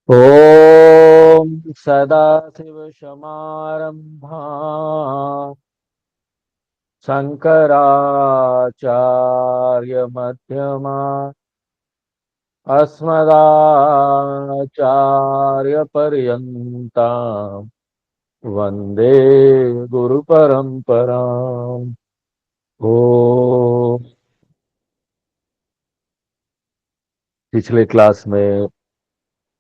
ओम सदाशिवसमारंभा शंकराचार्यमध्यमा अस्मदाचार्यपर्यन्तां वंदे गुरुपरंपराम्। ओ पिछले क्लास में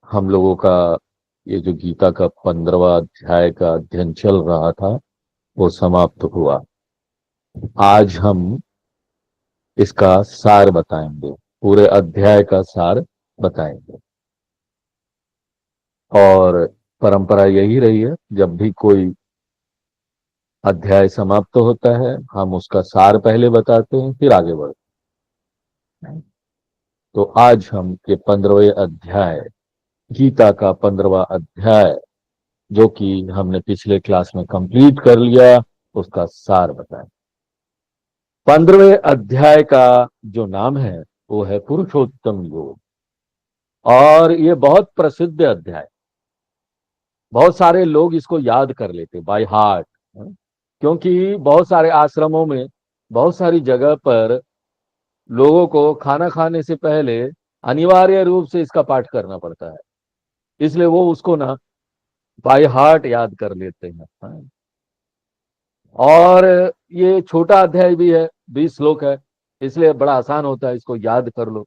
हम लोगों का ये जो गीता का 15वां अध्याय का अध्ययन चल रहा था वो समाप्त हुआ। आज हम इसका सार बताएंगे, पूरे अध्याय का सार बताएंगे। और परंपरा यही रही है, जब भी कोई अध्याय समाप्त होता है हम उसका सार पहले बताते हैं, फिर आगे बढ़ते हैं। तो आज हम ये 15वें अध्याय, गीता का 15वां अध्याय, जो कि हमने पिछले क्लास में कंप्लीट कर लिया, उसका सार बताएं। 15वें अध्याय का जो नाम है वो है पुरुषोत्तम योग। और ये बहुत प्रसिद्ध अध्याय, बहुत सारे लोग इसको याद कर लेते बाय हार्ट। क्योंकि बहुत सारे आश्रमों में, बहुत सारी जगह पर लोगों को खाना खाने से पहले अनिवार्य रूप से इसका पाठ करना पड़ता है, इसलिए वो उसको ना बाय हार्ट याद कर लेते हैं। और ये छोटा अध्याय भी है, 20 श्लोक है, इसलिए बड़ा आसान होता है, इसको याद कर लो।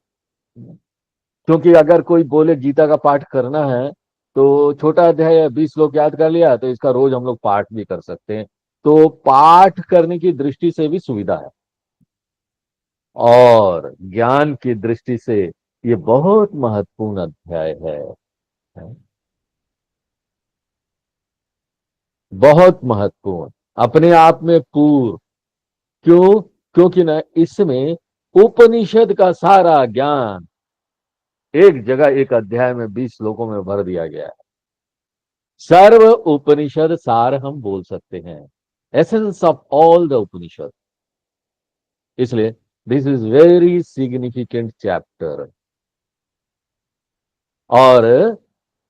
क्योंकि अगर कोई बोले गीता का पाठ करना है तो छोटा अध्याय है, 20 श्लोक याद कर लिया तो इसका रोज हम लोग पाठ भी कर सकते हैं। तो पाठ करने की दृष्टि से भी सुविधा है, और ज्ञान की दृष्टि से ये बहुत महत्वपूर्ण अध्याय है। बहुत महत्वपूर्ण, अपने आप में पूर्ण। क्यों? क्योंकि ना इसमें उपनिषद का सारा ज्ञान एक जगह, एक अध्याय में, 20 श्लोकों में भर दिया गया है। सर्व उपनिषद सार हम बोल सकते हैं, एसेंस ऑफ ऑल द उपनिषद। इसलिए this is very significant chapter. और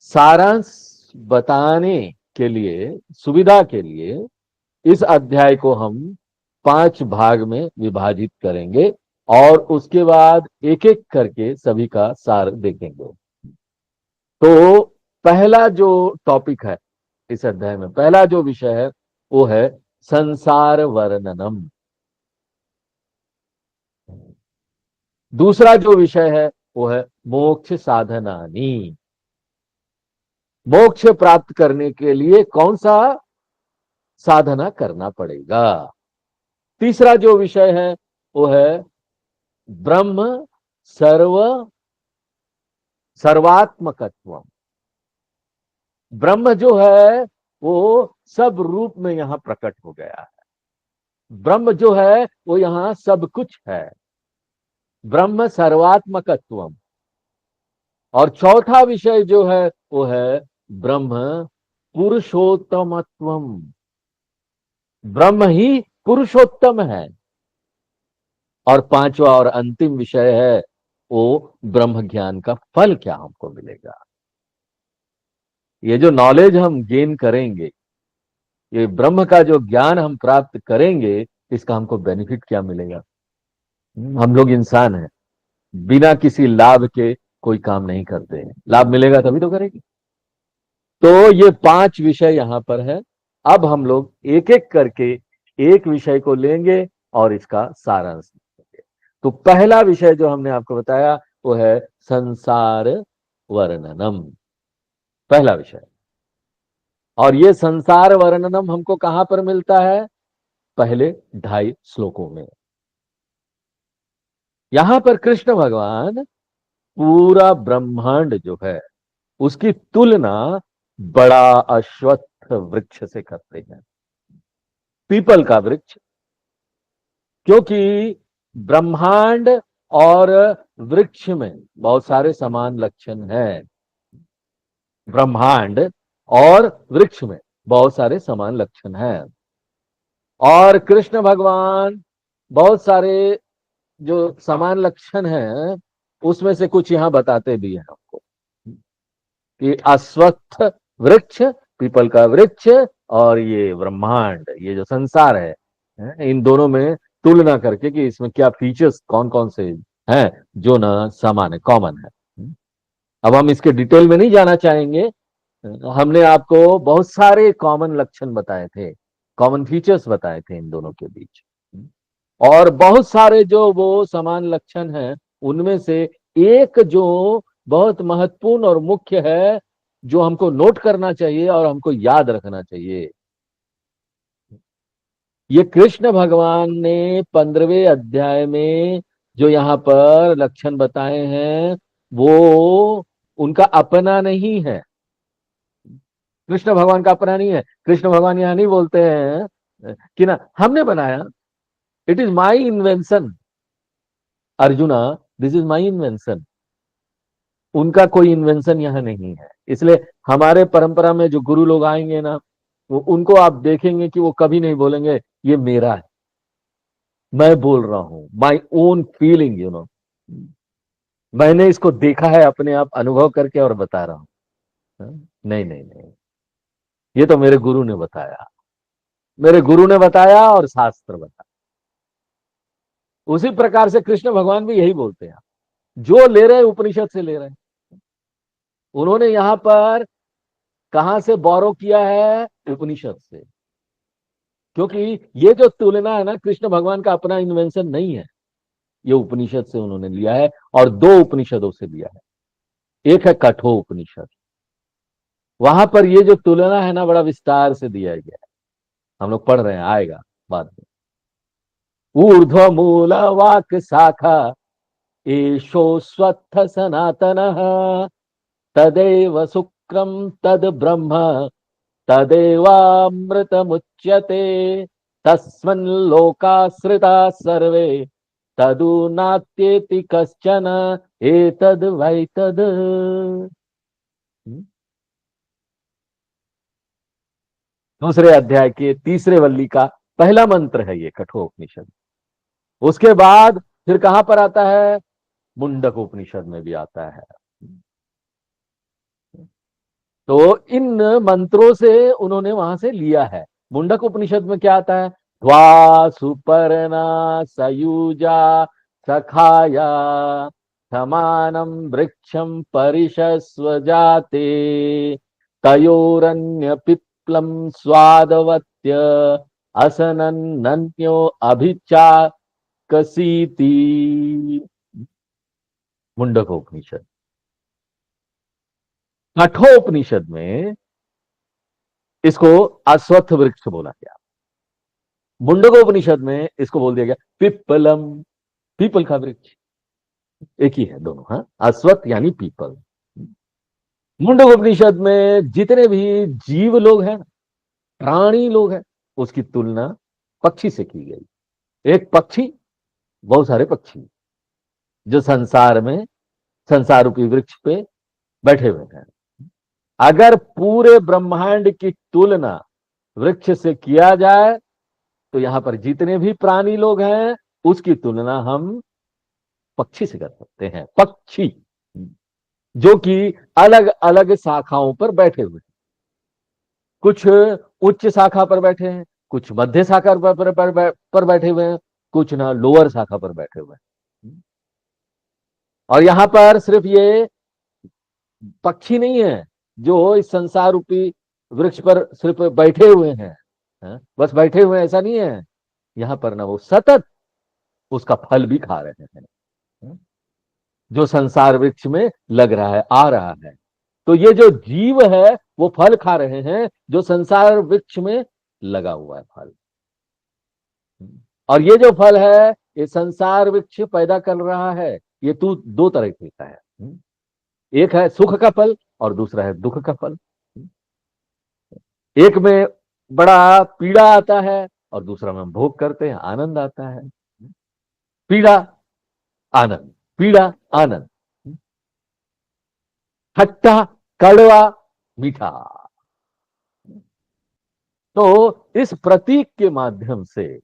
सारांश बताने के लिए, सुविधा के लिए, इस अध्याय को हम 5 भाग में विभाजित करेंगे और उसके बाद एक एक करके सभी का सार देखेंगे। तो पहला जो टॉपिक है इस अध्याय में, पहला जो विषय है वो है संसार वर्णनम। दूसरा जो विषय है वो है मोक्ष साधनानी। मोक्ष प्राप्त करने के लिए कौन सा साधना करना पड़ेगा। तीसरा जो विषय है वो है ब्रह्म सर्व सर्वात्मकत्व। ब्रह्म जो है वो सब रूप में यहां प्रकट हो गया है। ब्रह्म जो है वो यहां सब कुछ है, ब्रह्म सर्वात्मकत्व। और चौथा विषय जो है वो है ब्रह्म पुरुषोत्तमत्व। ब्रह्म ही पुरुषोत्तम है। और पांचवा और अंतिम विषय है वो ब्रह्म ज्ञान का फल क्या हमको मिलेगा। ये जो नॉलेज हम गेन करेंगे, ये ब्रह्म का जो ज्ञान हम प्राप्त करेंगे, इसका हमको बेनिफिट क्या मिलेगा। हम लोग इंसान हैं, बिना किसी लाभ के कोई काम नहीं करते हैं, लाभ मिलेगा तभी तो करेंगे। तो ये 5 विषय यहां पर है। अब हम लोग एक एक करके एक विषय को लेंगे और इसका सारांश देंगे। तो पहला विषय जो हमने आपको बताया वो है संसार वर्णनम, पहला विषय। और ये संसार वर्णनम हमको कहां पर मिलता है? पहले 2.5 श्लोकों में। यहां पर कृष्ण भगवान पूरा ब्रह्मांड जो है उसकी तुलना बड़ा अश्वत्थ वृक्ष से करते हैं, पीपल का वृक्ष। क्योंकि ब्रह्मांड और वृक्ष में बहुत सारे समान लक्षण हैं। ब्रह्मांड और वृक्ष में बहुत सारे समान लक्षण हैं। और कृष्ण भगवान बहुत सारे जो समान लक्षण हैं उसमें से कुछ यहां बताते भी हैं हमको। कि अश्वत्थ वृक्ष, पीपल का वृक्ष, और ये ब्रह्मांड, ये जो संसार है, इन दोनों में तुलना करके कि इसमें क्या फीचर्स कौन कौन से हैं जो ना समान है, कॉमन है। अब हम इसके डिटेल में नहीं जाना चाहेंगे। हमने आपको बहुत सारे कॉमन लक्षण बताए थे, कॉमन फीचर्स बताए थे इन दोनों के बीच, और बहुत सारे जो वो समान लक्षण हैं उनमें से एक जो बहुत महत्वपूर्ण और मुख्य है, जो हमको नोट करना चाहिए और हमको याद रखना चाहिए, ये कृष्ण भगवान ने 15वें अध्याय में जो यहाँ पर लक्षण बताए हैं वो उनका अपना नहीं है, कृष्ण भगवान का अपना नहीं है। कृष्ण भगवान यहां नहीं बोलते हैं कि ना हमने बनाया, it is my invention, arjuna, this is my invention. उनका कोई इन्वेंशन यहां नहीं है। इसलिए हमारे परंपरा में जो गुरु लोग आएंगे ना, वो उनको आप देखेंगे कि वो कभी नहीं बोलेंगे ये मेरा है, मैं बोल रहा हूं, माई ओन फीलिंग, मैंने इसको देखा है अपने आप अनुभव करके और बता रहा हूं। नहीं नहीं नहीं, ये तो मेरे गुरु ने बताया, मेरे गुरु ने बताया और शास्त्र बताया। उसी प्रकार से कृष्ण भगवान भी यही बोलते हैं, जो ले रहे हैं उपनिषद से ले रहे हैं। उन्होंने यहां पर कहां से बोरो किया है? उपनिषद से। क्योंकि ये जो तुलना है ना, कृष्ण भगवान का अपना इन्वेंशन नहीं है, ये उपनिषद से उन्होंने लिया है, और दो उपनिषदों से लिया है। एक है कठोर उपनिषद, वहां पर ये जो तुलना है ना, बड़ा विस्तार से दिया गया है। हम लोग पढ़ रहे हैं, आएगा बाद में। ऊर्ध्व मूल वाक शाखा एषो स्वत्थ सनातन तदेव शुक्रम तद ब्रह्म तदेवामृतमुच्यते तस्मिन् लोकाश्रिता सर्वे तदु नात्येति कश्चन एतद् वै तद्। दूसरे अध्याय के तीसरे वल्ली का पहला मंत्र है ये कठोपनिषद। उसके बाद फिर कहां पर आता है? मुंडक उपनिषद में भी आता है। तो इन मंत्रों से उन्होंने वहां से लिया है। मुंडक उपनिषद में क्या आता है? द्वा सुपर्णा सयुजा सखाया समानम वृक्षम परिशस्व जाते तयोरन्य पिप्लम स्वादवत्य असनन्यो अभिचाकसीति। मुंडकोपनिषद। कठोपनिषद में इसको अश्वत्थ वृक्ष बोला गया। मुंडकोपनिषद में इसको बोल दिया गया पिप्पलम, पीपल का वृक्ष। एक ही है दोनों, हाँ, अश्वत्थ यानी पीपल। मुंडकोपनिषद में जितने भी जीव लोग हैं, प्राणी लोग हैं, उसकी तुलना पक्षी से की गई। एक पक्षी, बहुत सारे पक्षी जो संसार में, संसार रूपी वृक्ष पे बैठे हुए हैं। अगर पूरे ब्रह्मांड की तुलना वृक्ष से किया जाए तो यहां पर जितने भी प्राणी लोग हैं उसकी तुलना हम पक्षी से कर सकते हैं। पक्षी जो कि अलग अलग शाखाओं पर बैठे हुए हैं, कुछ उच्च शाखा पर बैठे हैं, कुछ मध्य शाखा पर बैठे हुए हैं, कुछ ना लोअर शाखा पर बैठे हुए हैं। और यहां पर सिर्फ ये पक्षी नहीं है जो इस संसार रूपी वृक्ष पर सिर्फ बैठे हुए हैं, बस बैठे हुए हैं ऐसा नहीं है। यहां पर ना वो सतत उसका फल भी खा रहे हैं, जो संसार वृक्ष में लग रहा है, आ रहा है। तो ये जो जीव है वो फल खा रहे हैं जो संसार वृक्ष में लगा हुआ है फल। और ये जो फल है ये संसार वृक्ष पैदा कर रहा है। ये तू दो तरह का है, एक है सुख का फल और दूसरा है दुख का फल। एक में बड़ा पीड़ा आता है और दूसरा में हम भोग करते हैं, आनंद आता है। पीड़ा आनंद, पीड़ा आनंद, खट्टा कड़वा मीठा। तो इस प्रतीक के माध्यम से,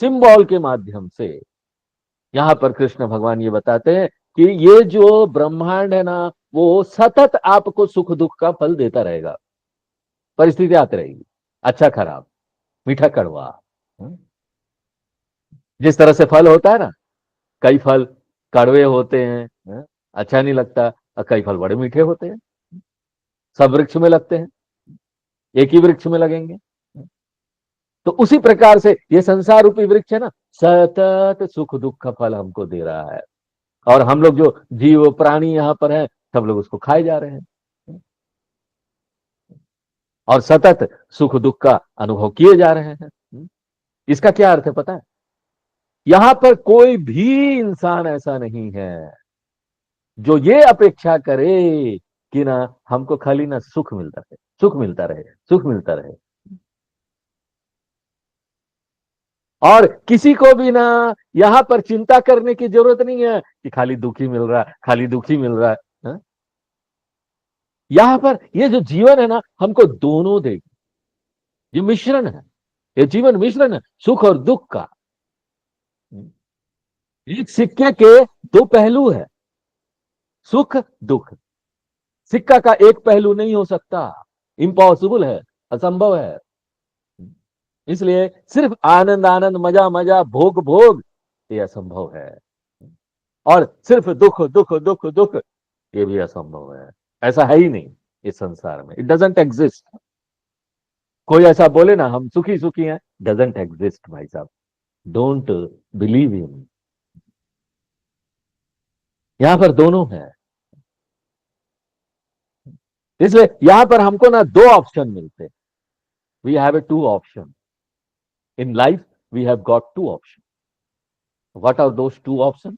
सिंबल के माध्यम से यहां पर कृष्ण भगवान ये बताते हैं कि ये जो ब्रह्मांड है ना, वो सतत आपको सुख दुख का फल देता रहेगा। परिस्थिति आती रहेगी, अच्छा खराब, मीठा कड़वा। हम्म? जिस तरह से फल होता है ना, कई फल कड़वे होते हैं, अच्छा नहीं लगता, और कई फल बड़े मीठे होते हैं। सब वृक्ष में लगते हैं, एक ही वृक्ष में लगेंगे। तो उसी प्रकार से ये संसार रूपी वृक्ष है ना, सतत सुख दुख का फल हमको दे रहा है। और हम लोग जो जीव प्राणी यहाँ पर हैं, सब लोग उसको खाए जा रहे हैं और सतत सुख दुख का अनुभव किए जा रहे हैं। इसका क्या अर्थ है पता है? यहां पर कोई भी इंसान ऐसा नहीं है जो ये अपेक्षा करे कि ना हमको खाली ना सुख मिलता रहे, सुख मिलता रहे, सुख मिलता रहे। और किसी को भी ना यहां पर चिंता करने की जरूरत नहीं है कि खाली दुखी मिल रहा है, खाली दुखी मिल रहा है। यहां पर ये जो जीवन है ना, हमको दोनों देगी। ये मिश्रण है, ये जीवन मिश्रण है सुख और दुख का। एक सिक्के के दो पहलू है, सुख दुख। सिक्का का एक पहलू नहीं हो सकता, इम्पॉसिबल है, असंभव है। इसलिए सिर्फ आनंद आनंद, मजा मजा, भोग भोग, ये असंभव है। और सिर्फ दुख दुख दुख दुख, ये भी असंभव है। ऐसा है ही नहीं इस संसार में, इट डजेंट एग्जिस्ट। कोई ऐसा बोले ना हम सुखी सुखी हैं, डजेंट एग्जिस्ट भाई साहब। Don't believe in. यहां पर दोनों है। इसलिए यहां पर हमको ना दो ऑप्शन मिलते। We have a two option in life, we have got two option. What are those two option?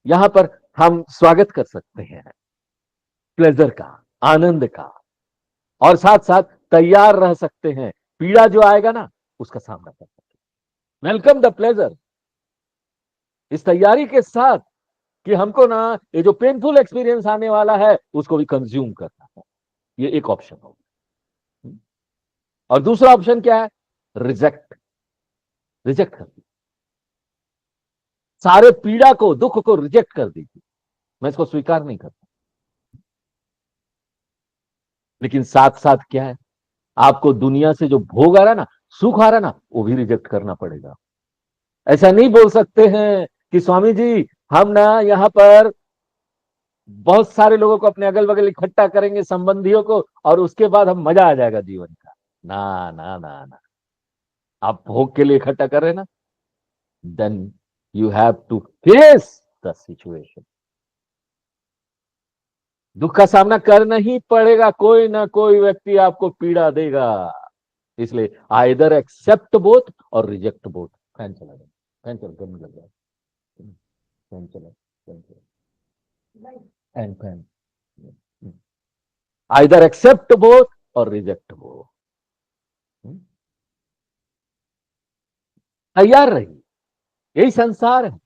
यहां पर हम स्वागत कर सकते हैं प्लेजर का, आनंद का, और साथ साथ तैयार रह सकते हैं पीड़ा जो आएगा ना उसका सामना कर सकते हैं। वेलकम द प्लेजर, इस तैयारी के साथ कि हमको ना ये जो पेनफुल एक्सपीरियंस आने वाला है उसको भी कंज्यूम करना है। ये एक ऑप्शन होगा। और दूसरा ऑप्शन क्या है? रिजेक्ट, रिजेक्ट कर दीजिए सारे पीड़ा को, दुख को रिजेक्ट कर दीजिए, मैं इसको स्वीकार नहीं करता। लेकिन साथ साथ क्या है, आपको दुनिया से जो भोग आ रहा है ना, सुख आ रहा है ना, वो भी रिजेक्ट करना पड़ेगा। ऐसा नहीं बोल सकते हैं कि स्वामी जी हम ना यहाँ पर बहुत सारे लोगों को अपने अगल बगल इकट्ठा करेंगे, संबंधियों को, और उसके बाद हम मजा आ जाएगा जीवन का। ना ना ना ना, आप भोग के लिए इकट्ठा कर रहे हैं ना, then you have to face the situation. दुख का सामना करना ही पड़ेगा, कोई ना कोई व्यक्ति आपको पीड़ा देगा। इसलिए आइदर एक्सेप्ट बोथ और रिजेक्ट बोथ। फैन चला गया, फैन चल गर्मी लग रहा है, फैन चला, फैन चला, fan fan. Either accept both और रिजेक्ट बोथ। तैयार रहिए, यही संसार है।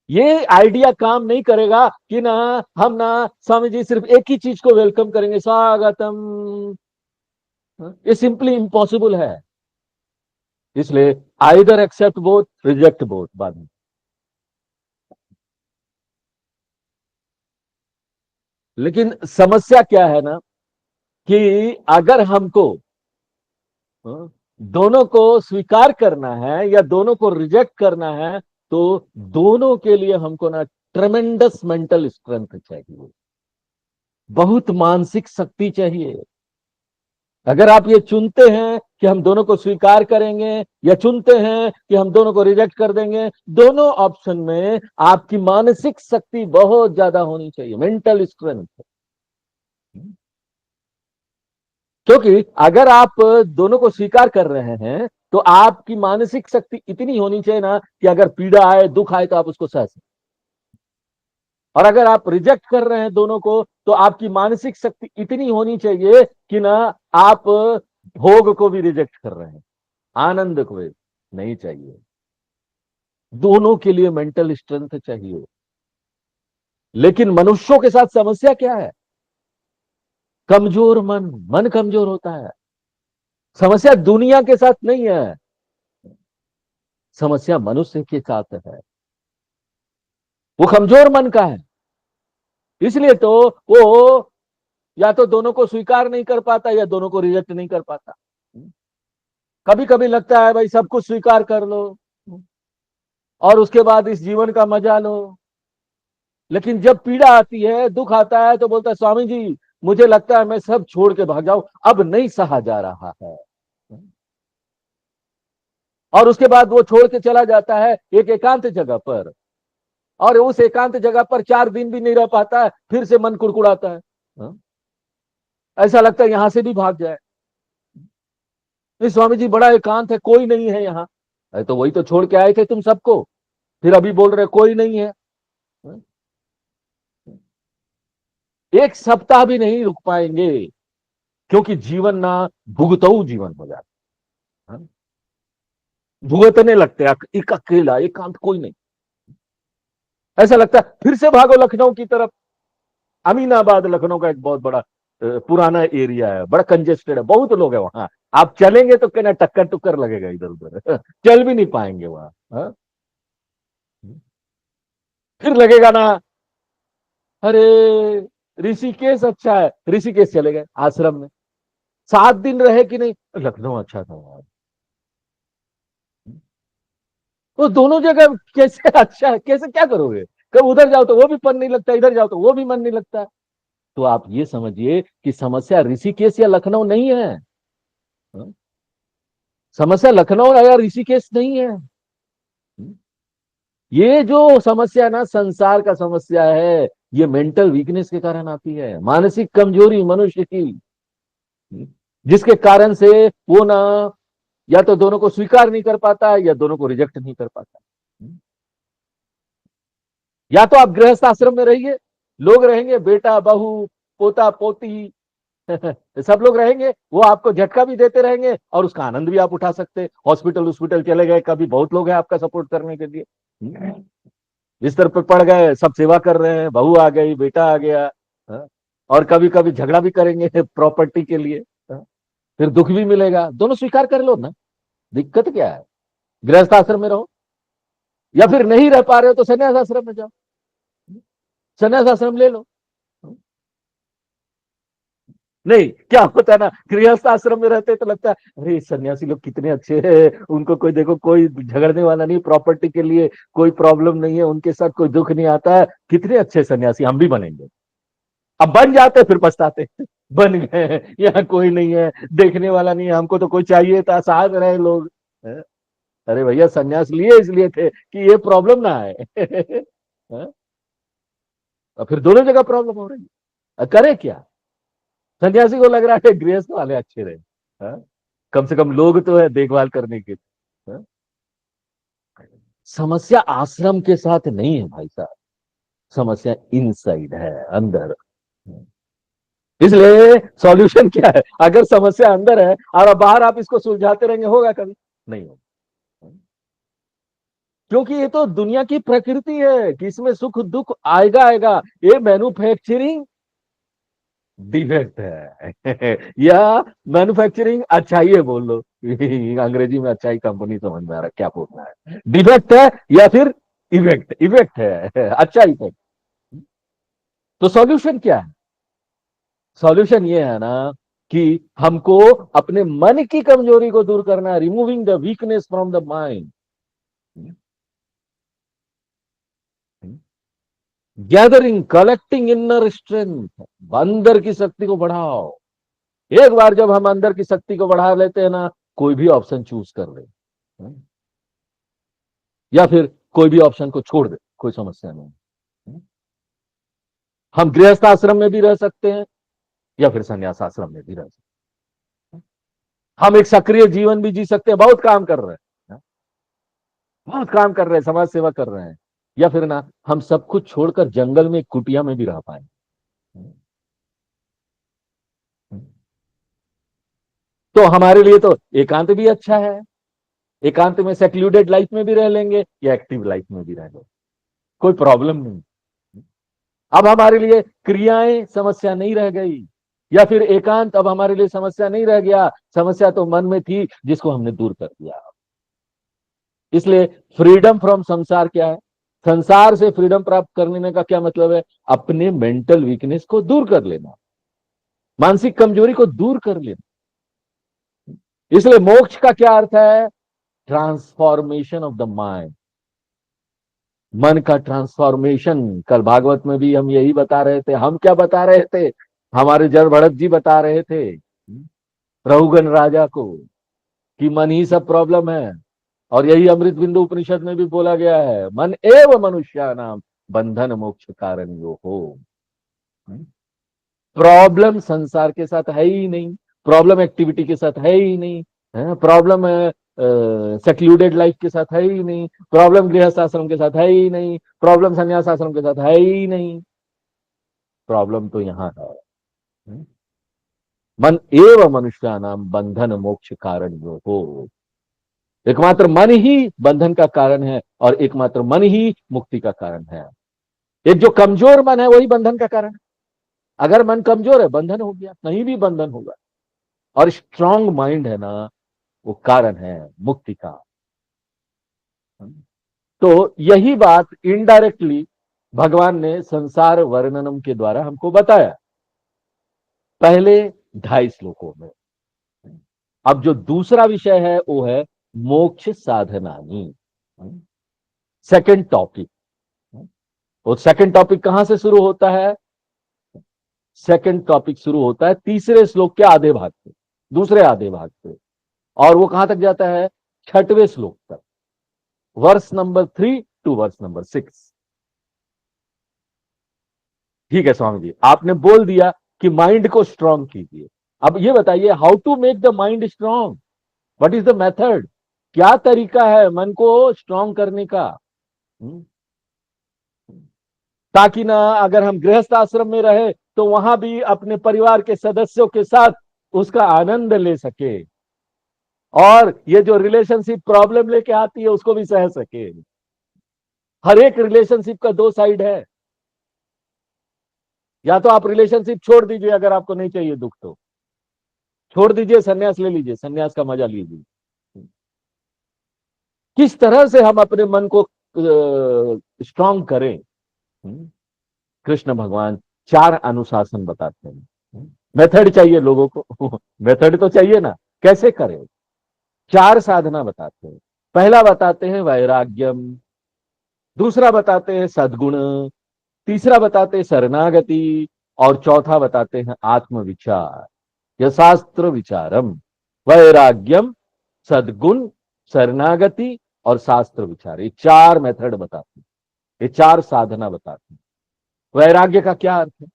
ये आइडिया काम नहीं करेगा कि ना हम ना स्वामी जी सिर्फ एक ही चीज को वेलकम करेंगे, स्वागतम। ये सिंपली इम्पॉसिबल है। इसलिए either accept both, reject both बाद में। लेकिन समस्या क्या है ना, कि अगर हमको दोनों को स्वीकार करना है या दोनों को रिजेक्ट करना है, तो दोनों के लिए हमको ना ट्रेमेंडस मेंटल स्ट्रेंथ चाहिए, बहुत मानसिक शक्ति चाहिए। अगर आप ये चुनते हैं कि हम दोनों को स्वीकार करेंगे या चुनते हैं कि हम दोनों को रिजेक्ट कर देंगे, दोनों ऑप्शन में आपकी मानसिक शक्ति बहुत ज्यादा होनी चाहिए, मेंटल स्ट्रेंथ। क्योंकि अगर आप दोनों को स्वीकार कर रहे हैं तो आपकी मानसिक शक्ति इतनी होनी चाहिए ना कि अगर पीड़ा आए, दुख आए, तो आप उसको सह सकते। और अगर आप रिजेक्ट कर रहे हैं दोनों को, तो आपकी मानसिक शक्ति इतनी होनी चाहिए कि ना आप भोग को भी रिजेक्ट कर रहे हैं, आनंद को भी नहीं चाहिए। दोनों के लिए मेंटल स्ट्रेंथ चाहिए। लेकिन मनुष्यों के साथ समस्या क्या है? कमजोर मन, मन कमजोर होता है। समस्या दुनिया के साथ नहीं है, समस्या मनुष्य के साथ है। वो कमजोर मन का है। इसलिए तो वो या तो दोनों को स्वीकार नहीं कर पाता या दोनों को रिजेक्ट नहीं कर पाता। कभी कभी लगता है भाई सब कुछ स्वीकार कर लो और उसके बाद इस जीवन का मजा लो, लेकिन जब पीड़ा आती है, दुख आता है, तो बोलता है स्वामी जी मुझे लगता है मैं सब छोड़ के भाग जाऊं, अब नहीं सहा जा रहा है। और उसके बाद वो छोड़ के चला जाता है एक एकांत जगह पर, और उस एकांत जगह पर 4 दिन भी नहीं रह पाता है, फिर से मन कुड़कुड़ाता है। हाँ? ऐसा लगता है यहां से भी भाग जाए। नहीं स्वामी जी बड़ा एकांत है, कोई नहीं है यहाँ। अरे तो वही तो छोड़ के आए थे तुम सबको, फिर अभी बोल रहे कोई नहीं है। हाँ? एक सप्ताह भी नहीं रुक पाएंगे, क्योंकि जीवन ना भुगतऊ जीवन हो जाता है। हाँ? भुगतने लगते हैं, एक अकेला एकांत कोई नहीं। ऐसा लगता है फिर से भागो लखनऊ की तरफ। अमीनाबाद लखनऊ का एक बहुत बड़ा पुराना एरिया है, बड़ा कंजेस्टेड है, बहुत लोग है वहां। आप चलेंगे तो कहना टक्कर टुक्कर लगेगा इधर उधर चल भी नहीं पाएंगे वहां। हाँ? फिर लगेगा ना, अरे ऋषिकेश अच्छा है, ऋषिकेश चले गए आश्रम में, 7 दिन रहे कि नहीं, लखनऊ अच्छा था वहां। तो दोनों जगह कैसे अच्छा है, कैसे क्या करोगे? कब उधर जाओ तो वो भी मन नहीं लगता, इधर जाओ तो वो भी मन नहीं लगता। तो आप ये समझिए कि समस्या ऋषिकेश या लखनऊ नहीं है। हाँ? समस्या लखनऊ या ऋषिकेश नहीं है। ये जो समस्या ना संसार का समस्या है, ये मेंटल वीकनेस के कारण आती है, मानसिक कमजोरी मनुष्य की, जिसके कारण से वो ना या तो दोनों को स्वीकार नहीं कर पाता या दोनों को रिजेक्ट नहीं कर पाता। या तो आप गृहस्थ आश्रम में रहिए, लोग रहेंगे बेटा बहू पोता पोती सब लोग रहेंगे, वो आपको झटका भी देते रहेंगे और उसका आनंद भी आप उठा सकते हैं। हॉस्पिटल हॉस्पिटल चले गए, कभी बहुत लोग हैं आपका सपोर्ट करने के लिए, बिस्तर पर पड़ गए, सब सेवा कर रहे हैं, बहू आ गई बेटा आ गया। हाँ? और कभी कभी झगड़ा भी करेंगे प्रॉपर्टी के लिए। हाँ? फिर दुख भी मिलेगा, दोनों स्वीकार कर लो ना, दिक्कत क्या है? गृहस्थ आश्रम में रहो, या फिर नहीं रह पा रहे हो तो संन्यास आश्रम में जाओ, संन्यास आश्रम ले लो। नहीं क्या होता है ना, गृहस्थ आश्रम में रहते तो लगता है अरे सन्यासी लोग कितने अच्छे हैं, उनको कोई देखो कोई झगड़ने वाला नहीं, प्रॉपर्टी के लिए कोई प्रॉब्लम नहीं है, उनके साथ कोई दुख नहीं आता है, कितने अच्छे सन्यासी, हम भी बनेंगे। अब बन जाते फिर पछताते बन गए, यहाँ कोई नहीं है, देखने वाला नहीं है, हमको तो कोई चाहिए था, साथ रहे लोग। अरे भैया सन्यास लिए इसलिए थे कि ये प्रॉब्लम ना आए और फिर दोनों जगह प्रॉब्लम हो रही है, करे क्या? सन्यासी को लग रहा है गृहस्थ वाले अच्छे रहे। हाँ? कम से कम लोग तो है देखभाल करने के। हाँ? समस्या आश्रम के साथ नहीं है भाई साहब, समस्या इनसाइड है, अंदर। इसलिए सॉल्यूशन क्या है? अगर समस्या अंदर है और बाहर आप इसको सुलझाते रहेंगे, होगा कभी? नहीं होगा। क्योंकि ये तो दुनिया की प्रकृति है कि इसमें सुख दुख आएगा आएगा, ये मैन्युफैक्चरिंग डिफेक्ट है या मैन्युफैक्चरिंग अच्छाई है बोल लो अंग्रेजी में अच्छाई कंपनी समझ में आ रहा क्या बोलना है, डिफेक्ट है या फिर इफेक्ट, इफेक्ट है अच्छा इफेक्ट। तो सॉल्यूशन क्या है? सॉल्यूशन ये है ना कि हमको अपने मन की कमजोरी को दूर करना है, removing the weakness from the mind, gathering collecting inner strength, अंदर की शक्ति को बढ़ाओ। एक बार जब हम अंदर की शक्ति को बढ़ा लेते हैं ना, कोई भी ऑप्शन चूज कर ले, या फिर कोई भी ऑप्शन को छोड़ दे, कोई समस्या नहीं। हम गृहस्थ आश्रम में भी रह सकते हैं या फिर संन्यास आश्रम में भी रह सकते हैं। हम एक सक्रिय जीवन भी जी सकते हैं, बहुत काम कर रहे हैं, बहुत काम कर रहे हैं, समाज सेवा कर रहे हैं, या फिर ना हम सब कुछ छोड़कर जंगल में कुटिया में भी रह पाए। तो हमारे लिए तो एकांत भी अच्छा है, एकांत में सेक्लूडेड लाइफ में भी रह लेंगे या एक्टिव लाइफ में भी रह लेंगे, कोई प्रॉब्लम नहीं। अब हमारे लिए क्रियाएं समस्या नहीं रह गई, या फिर एकांत अब हमारे लिए समस्या नहीं रह गया, समस्या तो मन में थी जिसको हमने दूर कर दिया। इसलिए फ्रीडम फ्रॉम संसार क्या है? संसार से फ्रीडम प्राप्त करने का क्या मतलब है? अपने मेंटल वीकनेस को दूर कर लेना, मानसिक कमजोरी को दूर कर लेना। इसलिए मोक्ष का क्या अर्थ है? ट्रांसफॉर्मेशन ऑफ द माइंड, मन का ट्रांसफॉर्मेशन। कल भागवत में भी हम यही बता रहे थे। हम क्या बता रहे थे? हमारे जड़ भरत जी बता रहे थे रघुगण राजा को कि मन ही सब प्रॉब्लम है। और यही अमृत बिंदु उपनिषद में भी बोला गया है, मन एव मनुष्य नाम बंधन मोक्ष कारण यो हो। प्रॉब्लम संसार के साथ है ही नहीं, प्रॉब्लम एक्टिविटी के साथ है ही नहीं, प्रॉब्लम सेक्लूडेड लाइफ के साथ है ही नहीं, प्रॉब्लम गृहस्थ आश्रम के साथ है ही नहीं, प्रॉब्लम संन्यास आश्रम के साथ है ही नहीं। प्रॉब्लम तो यहां है। हम्म? मन एव मनुष्य नाम बंधन मोक्ष कारण जो हो। एकमात्र मन ही बंधन का कारण है और एकमात्र मन ही मुक्ति का कारण है। एक जो कमजोर मन है वही बंधन का कारण है। अगर मन कमजोर है बंधन हो गया, कहीं भी बंधन होगा। और स्ट्रांग माइंड है ना, वो कारण है मुक्ति का। तो यही बात इनडायरेक्टली भगवान ने संसार वर्णनम के द्वारा हमको बताया पहले 2.5 श्लोकों में। अब जो दूसरा विषय है वो है मोक्ष साधनानी, सेकंड टॉपिक। और सेकंड टॉपिक कहां से शुरू होता है? सेकंड टॉपिक शुरू होता है 3 श्लोक के आधे भाग से, दूसरे आधे भाग से, और वो कहां तक जाता है? 6वें श्लोक तक, verse number 3 to verse number 6। ठीक है स्वामी जी, आपने बोल दिया कि माइंड को स्ट्रांग कीजिए। अब ये बताइए, how to make the mind strong? What is the method? क्या तरीका है मन को स्ट्रांग करने का? हम्म? ताकि ना अगर हम गृहस्थ आश्रम में रहे तो वहां भी अपने परिवार के सदस्यों के साथ उसका आनंद ले सके, और ये जो रिलेशनशिप प्रॉब्लम लेके आती है उसको भी सह सके। हर एक रिलेशनशिप का दो साइड है। या तो आप रिलेशनशिप छोड़ दीजिए, अगर आपको नहीं चाहिए दुख तो छोड़ दीजिए, सन्यास ले लीजिए, सन्यास का मजा लीजिए। किस तरह से हम अपने मन को स्ट्रांग करें? कृष्ण भगवान 4 अनुशासन बताते हैं। मेथड चाहिए लोगों को मेथड तो चाहिए ना, कैसे करें? 4 साधना बताते हैं। पहला बताते हैं वैराग्यम, दूसरा बताते हैं सद्गुण, तीसरा बताते हैं शरणागति, और चौथा बताते हैं आत्मविचार या शास्त्र विचारम। वैराग्यम, सद्गुण, शरणागति और शास्त्र विचार, ये 4 मेथड बताते हैं, ये 4 साधना बताते हैं। वैराग्य का क्या अर्थ है?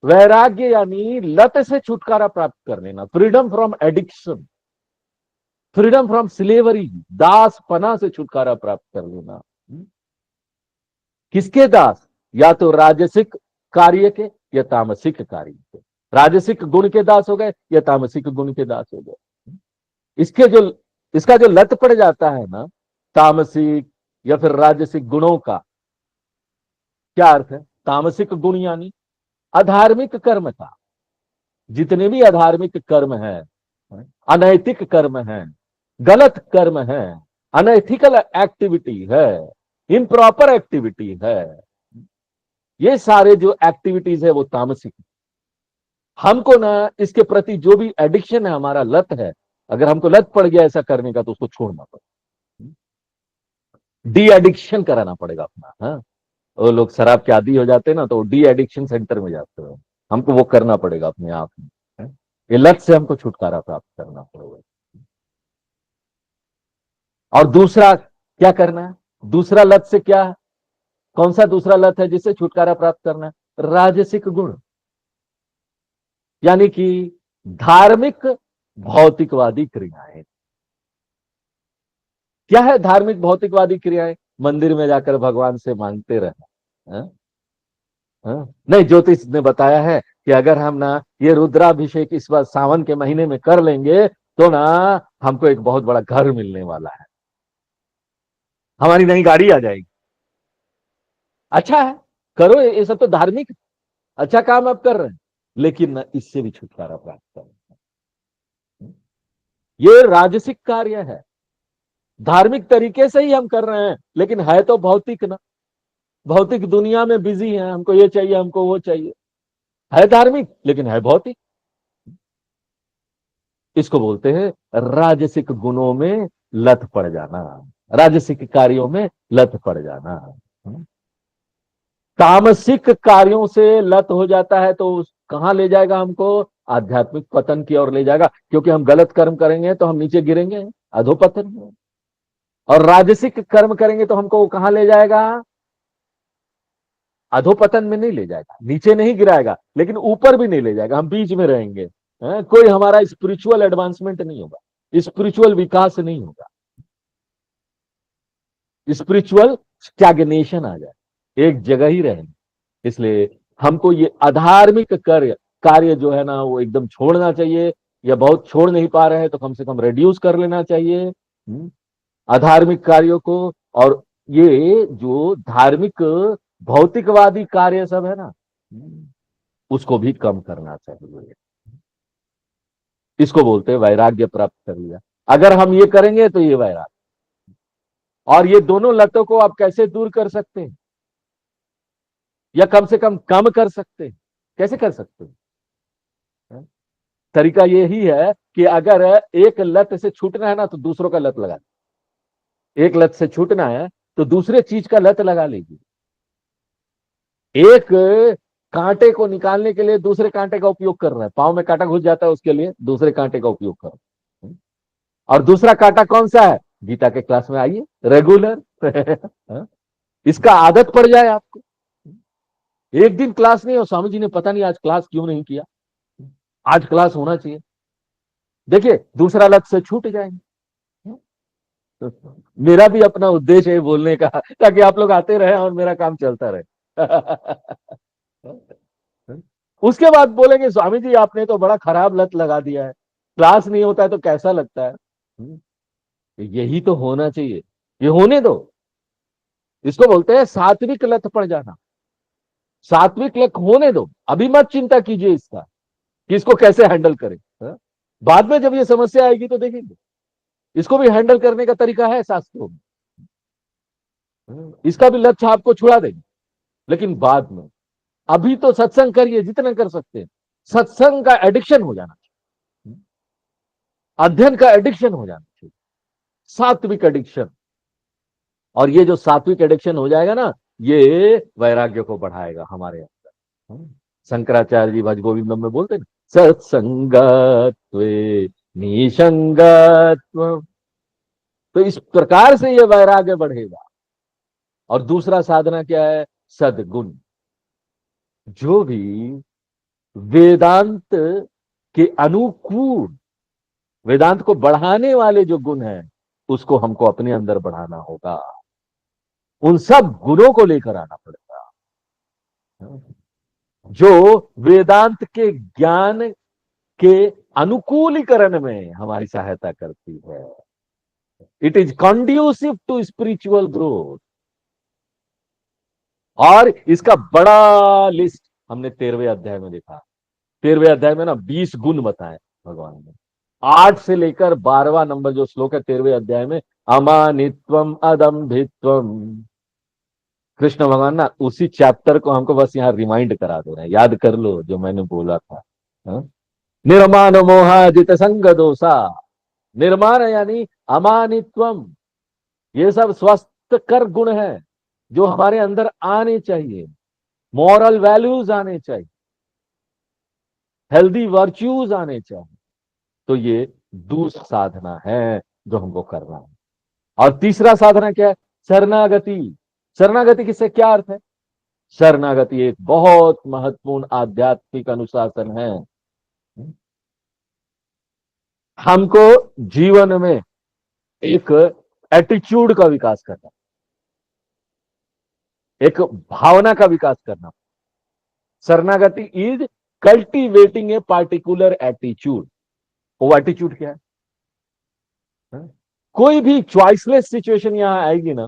वैराग्य यानी लत से छुटकारा प्राप्त कर लेना, freedom from addiction, freedom from slavery, दास पना से छुटकारा प्राप्त कर लेना। किसके दास? या तो राजसिक कार्य के या तामसिक कार्य के। राजसिक गुण के दास हो गए या तामसिक गुण के दास हो गए। इसके जो इसका जो लत पड़ जाता है ना, तामसिक या फिर राजसिक गुणों का, क्या अर्थ है? तामसिक गुण यानी अधार्मिक कर्म का, जितने भी अधार्मिक कर्म है, अनैतिक कर्म है, गलत कर्म है, अनएथिकल एक्टिविटी है, इम्प्रॉपर एक्टिविटी है, ये सारे जो एक्टिविटीज है वो तामसिक। हमको ना इसके प्रति जो भी एडिक्शन है, हमारा लत है, अगर हमको लत पड़ गया ऐसा करने का तो उसको छोड़ना पड़ेगा, डी एडिक्शन कराना पड़ेगा अपना। हाँ, वो लोग शराब के आदी हो जाते हैं ना, तो डी एडिक्शन सेंटर में जाते हैं, हमको वो करना पड़ेगा अपने आप में। ये लत से हमको छुटकारा प्राप्त करना पड़ेगा। और दूसरा क्या करना है? दूसरा लत से क्या? कौन सा दूसरा लत है जिससे छुटकारा प्राप्त करना है? राजसिक गुण, यानी कि धार्मिक भौतिकवादी क्रियाएं। क्या है धार्मिक भौतिकवादी क्रियाएं? मंदिर में जाकर भगवान से मांगते रहना। हाँ? हाँ? नहीं, ज्योतिष ने बताया है कि अगर हम ना ये रुद्राभिषेक इस बार सावन के महीने में कर लेंगे तो ना हमको एक बहुत बड़ा घर मिलने वाला है, हमारी नई गाड़ी आ जाएगी। अच्छा है, करो, ये सब तो धार्मिक अच्छा काम आप कर रहे हैं, लेकिन ना इससे भी छुटकारा प्राप्त करें। ये राजसिक कार्य है। धार्मिक तरीके से ही हम कर रहे हैं, लेकिन है तो भौतिक ना, भौतिक दुनिया में बिजी है, हमको ये चाहिए, हमको वो चाहिए। है धार्मिक लेकिन है भौतिक। इसको बोलते हैं राजसिक गुणों में लत पड़ जाना, राजसिक कार्यों में लत पड़ जाना। तामसिक कार्यों से लत हो जाता है तो कहां ले जाएगा हमको? आध्यात्मिक पतन की ओर ले जाएगा, क्योंकि हम गलत कर्म करेंगे तो हम नीचे गिरेंगे, अधोपतन में। और राजसिक कर्म करेंगे तो हमको वो कहां ले जाएगा? अधोपतन में नहीं ले जाएगा, नीचे नहीं गिराएगा, लेकिन ऊपर भी नहीं ले जाएगा, हम बीच में रहेंगे। कोई हमारा स्पिरिचुअल एडवांसमेंट नहीं होगा, स्पिरिचुअल विकास नहीं होगा, स्पिरिचुअल स्टैग्नेशन आ जाए, एक जगह ही रहेंगे। इसलिए हमको ये अधार्मिक कार्य कार्य जो है ना वो एकदम छोड़ना चाहिए, या बहुत छोड़ नहीं पा रहे हैं तो कम से कम रिड्यूस कर लेना चाहिए अधार्मिक कार्यों को। और ये जो धार्मिक भौतिकवादी कार्य सब है ना, उसको भी कम करना चाहिए। इसको बोलते हैं वैराग्य प्राप्त कर लिया। अगर हम ये करेंगे तो ये वैराग्य। और ये दोनों लतों को आप कैसे दूर कर सकते हैं, या कम से कम कर सकते हैं? कैसे कर सकते हैं? तरीका यही है कि अगर एक लत से छूटना है ना तो दूसरों का लत लगा, एक लत से छूटना है तो दूसरे चीज का लत लगा लीजिए। एक कांटे को निकालने के लिए दूसरे कांटे का उपयोग कर रहा है, पांव में कांटा घुस जाता है उसके लिए दूसरे कांटे का उपयोग कर रहा है। और दूसरा कांटा कौन सा है? गीता के क्लास में आइए रेगुलर। इसका आदत पड़ जाए आपको। एक दिन क्लास नहीं हो, स्वामी जी ने पता नहीं आज क्लास क्यों नहीं किया, आज क्लास होना चाहिए। देखिए दूसरा लत से छूट जाएंगे। मेरा भी अपना उद्देश्य है बोलने का, ताकि आप लोग आते रहे और मेरा काम चलता रहे। उसके बाद बोलेंगे स्वामी जी आपने तो बड़ा खराब लत लगा दिया है, क्लास नहीं होता है तो कैसा लगता है। यही तो होना चाहिए, ये होने दो। इसको बोलते हैं सात्विक लत पड़ जाना। सात्विक लत होने दो, अभी मत चिंता कीजिए इसका कि इसको कैसे हैंडल करें। बाद में जब ये समस्या आएगी तो देखेंगे, इसको भी हैंडल करने का तरीका है शास्त्रों में। इसका भी लक्ष्य आपको छुड़ा देंगे, लेकिन बाद में। अभी तो सत्संग करिए जितना कर सकते हैं, सत्संग का एडिक्शन हो जाना चाहिए, अध्ययन का एडिक्शन हो जाना चाहिए, सात्विक एडिक्शन। और ये जो सात्विक एडिक्शन हो जाएगा ना, ये वैराग्य को बढ़ाएगा हमारे अंदर। शंकराचार्य जी भज गोविंदम में बोलते ना, सत्संगत्वे निसंगत्व। तो इस प्रकार से ये वैराग्य बढ़ेगा। और दूसरा साधना क्या है? सद्गुण। जो भी वेदांत के अनुकूल, वेदांत को बढ़ाने वाले जो गुण हैं, उसको हमको अपने अंदर बढ़ाना होगा। उन सब गुणों को लेकर आना पड़ेगा जो वेदांत के ज्ञान के अनुकूलीकरण में हमारी सहायता करती है। It is conducive to spiritual growth. और इसका बड़ा लिस्ट हमने 13वें अध्याय में देखा। 13वें अध्याय में ना 20 गुण बताए भगवान ने। 8 से लेकर 12वां नंबर जो श्लोक है 13वें अध्याय में, अमानित्वम अदम्भित्वम। कृष्ण भगवान ना उसी चैप्टर को हमको बस यहाँ रिमाइंड करा दे रहे हैं, याद कर लो जो मैंने बोला था। निर्माण मोहाजित संग दोषा। निर्माण यानी अमानित्वम। ये सब स्वस्थकर गुण है जो हमारे अंदर आने चाहिए, मॉरल वैल्यूज आने चाहिए, हेल्दी वर्च्यूज आने चाहिए। तो ये दूसरा साधना है जो हमको करना है। और तीसरा साधना क्या है? शरणागति। शरणागति किससे क्या अर्थ है? शरणागति एक बहुत महत्वपूर्ण आध्यात्मिक अनुशासन है। हमको जीवन में एक एटीट्यूड का विकास करना, एक भावना का विकास करना। शरणागति is cultivating a particular attitude. वो एटीट्यूड क्या है? कोई भी चॉइसलेस सिचुएशन यहां आएगी ना,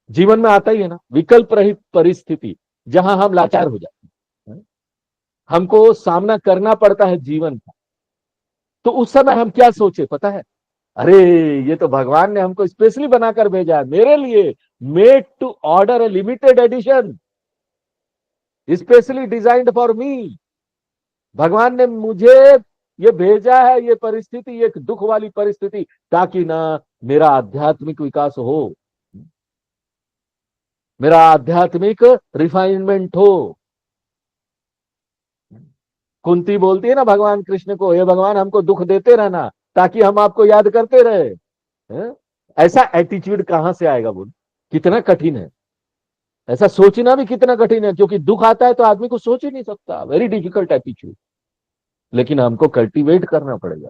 जीवन में आता ही है ना, विकल्प रहित परिस्थिति जहां हम लाचार हो जाते हैं, हमको सामना करना पड़ता है जीवन का। तो उस समय हम क्या सोचे पता है? अरे ये तो भगवान ने हमको स्पेशली बनाकर भेजा है मेरे लिए, made to order a limited edition, specially designed for me. भगवान ने मुझे ये भेजा है, ये परिस्थिति एक दुख वाली परिस्थिति, ताकि ना मेरा आध्यात्मिक विकास हो, मेरा आध्यात्मिक रिफाइनमेंट हो। कुंती बोलती है ना भगवान कृष्ण को, हे भगवान हमको दुख देते रहना ताकि हम आपको याद करते रहे। हैं? ऐसा एटीट्यूड कहां से आएगा बोल, कितना कठिन है। ऐसा सोचना भी कितना कठिन है, क्योंकि दुख आता है तो आदमी को सोच ही नहीं सकता, वेरी डिफिकल्ट एटीट्यूड। लेकिन हमको कल्टीवेट करना पड़ेगा।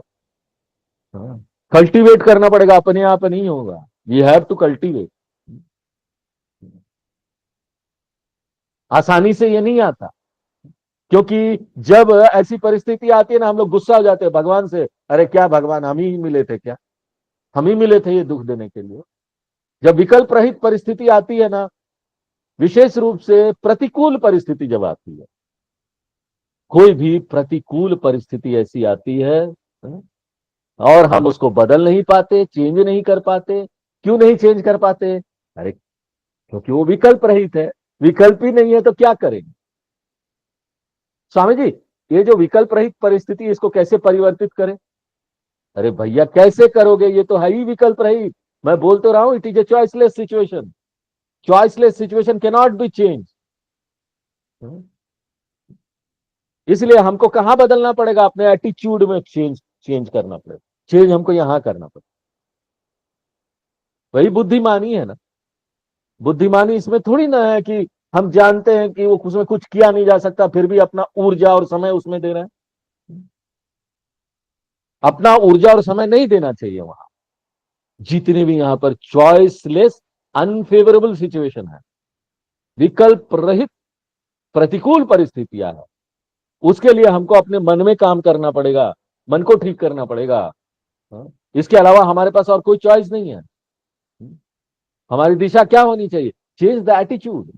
हाँ, कल्टीवेट करना पड़ेगा, अपने आप नहीं होगा। We have to cultivate. आसानी से ये नहीं आता, क्योंकि जब ऐसी परिस्थिति आती है ना, हम लोग गुस्सा हो जाते हैं भगवान से, अरे क्या भगवान हम ही मिले थे क्या, हम ही मिले थे ये दुख देने के लिए। जब विकल्प रहित परिस्थिति आती है ना, विशेष रूप से प्रतिकूल परिस्थिति जब आती है, कोई भी प्रतिकूल परिस्थिति ऐसी आती है, और हम उसको बदल नहीं पाते, चेंज नहीं कर पाते। क्यों नहीं चेंज कर पाते? अरे क्योंकि वो विकल्प रहित है, विकल्प ही नहीं है तो क्या करेंगे। स्वामी जी, ये जो विकल्प रहित परिस्थिति, इसको कैसे परिवर्तित करें? अरे भैया कैसे करोगे, ये तो है ही विकल्प रहित। मैं बोल तो रहा हूं, it is a choiceless situation. Choiceless situation can not be change. इसलिए हमको कहां बदलना पड़ेगा? अपने एटीट्यूड में चेंज चेंज करना पड़ेगा। चेंज हमको यहां करना पड़ेगा। वही बुद्धिमानी है ना। बुद्धिमानी इसमें थोड़ी ना है कि हम जानते हैं कि वो उसमें कुछ किया नहीं जा सकता, फिर भी अपना ऊर्जा और समय उसमें दे रहे हैं। अपना ऊर्जा और समय नहीं देना चाहिए वहां। जितने भी यहां पर चॉइसलेस अनफेवरेबल सिचुएशन है, विकल्प रहित प्रतिकूल परिस्थितियां है, उसके लिए हमको अपने मन में काम करना पड़ेगा, मन को ठीक करना पड़ेगा। हाँ? इसके अलावा हमारे पास और कोई चॉइस नहीं है। हमारी दिशा क्या होनी चाहिए? Change the attitude.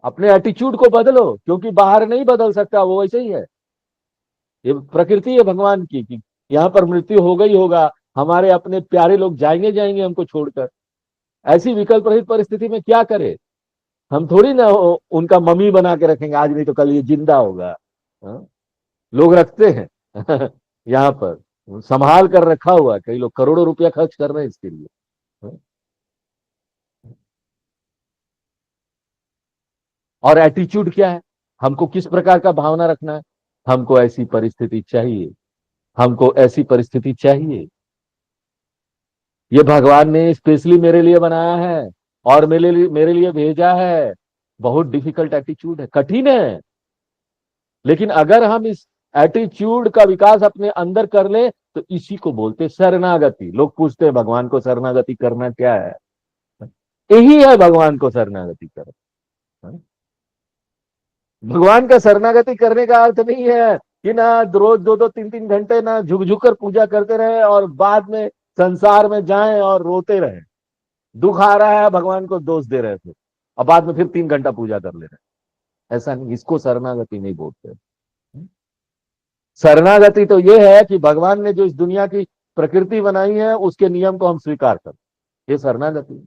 अपने एटीट्यूड को बदलो, क्योंकि बाहर नहीं बदल सकता, वो वैसे ही है। ये प्रकृति है भगवान की कि यहां पर मृत्यु होगा ही होगा, हमारे अपने प्यारे लोग जाएंगे जाएंगे हमको छोड़कर। ऐसी विकल्प रहित परिस्थिति में क्या करें? हम थोड़ी ना उनका मम्मी बना के रखेंगे, आज नहीं तो कल ये जिंदा होगा। हाँ? लोग रखते हैं यहाँ पर संभाल कर रखा हुआ है, कई लोग करोड़ों रुपया खर्च कर रहे हैं इसके लिए। हाँ? और एटीट्यूड क्या है? हमको किस प्रकार का भावना रखना है? हमको ऐसी परिस्थिति चाहिए, हमको ऐसी परिस्थिति चाहिए, ये भगवान ने स्पेशली मेरे लिए बनाया है और मेरे लिए भेजा है। बहुत डिफिकल्ट एटीट्यूड है, कठिन है। लेकिन अगर हम इस एटीट्यूड का विकास अपने अंदर कर ले, तो इसी को बोलते शरणागति। लोग पूछते हैं भगवान को शरणागति करना क्या है? यही है भगवान को शरणागति कर। भगवान का शरणागति करने का अर्थ नहीं है कि ना रोज 2-2 3-3 घंटे ना झुक झुक कर पूजा करते रहे और बाद में संसार में जाएं और रोते रहे, दुख आ रहा है भगवान को दोष दे रहे थे, और बाद में फिर 3 घंटा पूजा कर ले रहे हैं। ऐसा नहीं, इसको शरणागति नहीं बोलते। शरणागति तो यह है कि भगवान ने जो इस दुनिया की प्रकृति बनाई है उसके नियम को हम स्वीकार कर, ये शरणागति।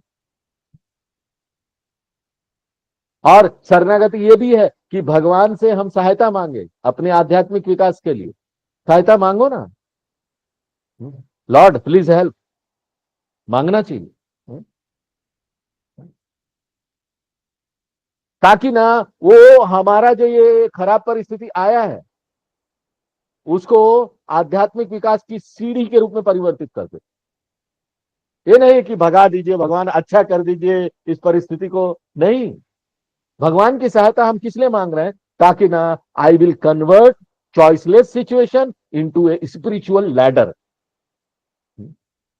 और शरणागति ये भी है कि भगवान से हम सहायता मांगे अपने आध्यात्मिक विकास के लिए। सहायता मांगो ना, लॉर्ड प्लीज हेल्प, मांगना चाहिए। ताकि ना वो हमारा जो ये खराब परिस्थिति आया है उसको आध्यात्मिक विकास की सीढ़ी के रूप में परिवर्तित कर दे। ये नहीं कि भगा दीजिए भगवान, अच्छा कर दीजिए इस परिस्थिति को, नहीं। भगवान की सहायता हम किस लिए मांग रहे हैं? ताकि ना I will convert choiceless situation into a spiritual ladder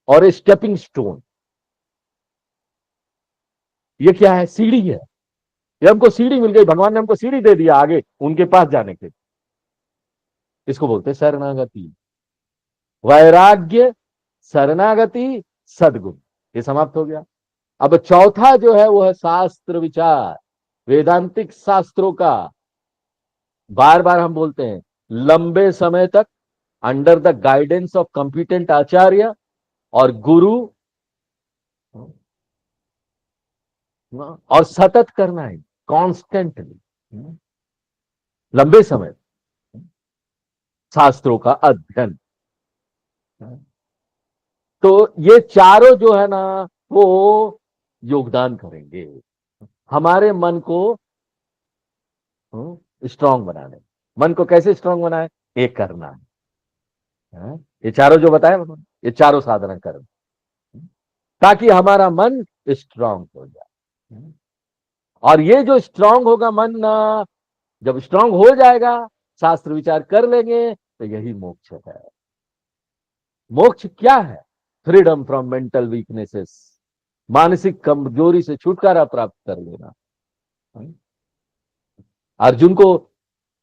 और ए स्टेपिंग स्टोन। ये क्या है? सीढ़ी है। ये हमको सीढ़ी मिल गई, भगवान ने हमको सीढ़ी दे दिया आगे उनके पास जाने के। इसको बोलते शरणागति, वैराग्य, शरणागति, सदगुण। ये समाप्त हो गया। अब चौथा जो है वो है शास्त्र विचार, वेदांतिक शास्त्रों का। बार बार हम बोलते हैं लंबे समय तक under the guidance of competent आचार्य और गुरु, और सतत करना है, कॉन्स्टेंटली, लंबे समय शास्त्रों का अध्ययन। तो ये चारों जो है ना वो योगदान करेंगे हमारे मन को स्ट्रांग बनाने। मन को कैसे स्ट्रांग बनाए, एक करना है, ये चारों जो बताए ये चारों साधना करें ताकि हमारा मन स्ट्रांग हो जाए। और ये जो स्ट्रांग होगा मन ना, जब स्ट्रांग हो जाएगा, शास्त्र विचार कर लेंगे, तो यही मोक्ष है। मोक्ष क्या है? फ्रीडम फ्रॉम मेंटल वीकनेसेस, मानसिक कमजोरी से छुटकारा प्राप्त कर लेना। अर्जुन को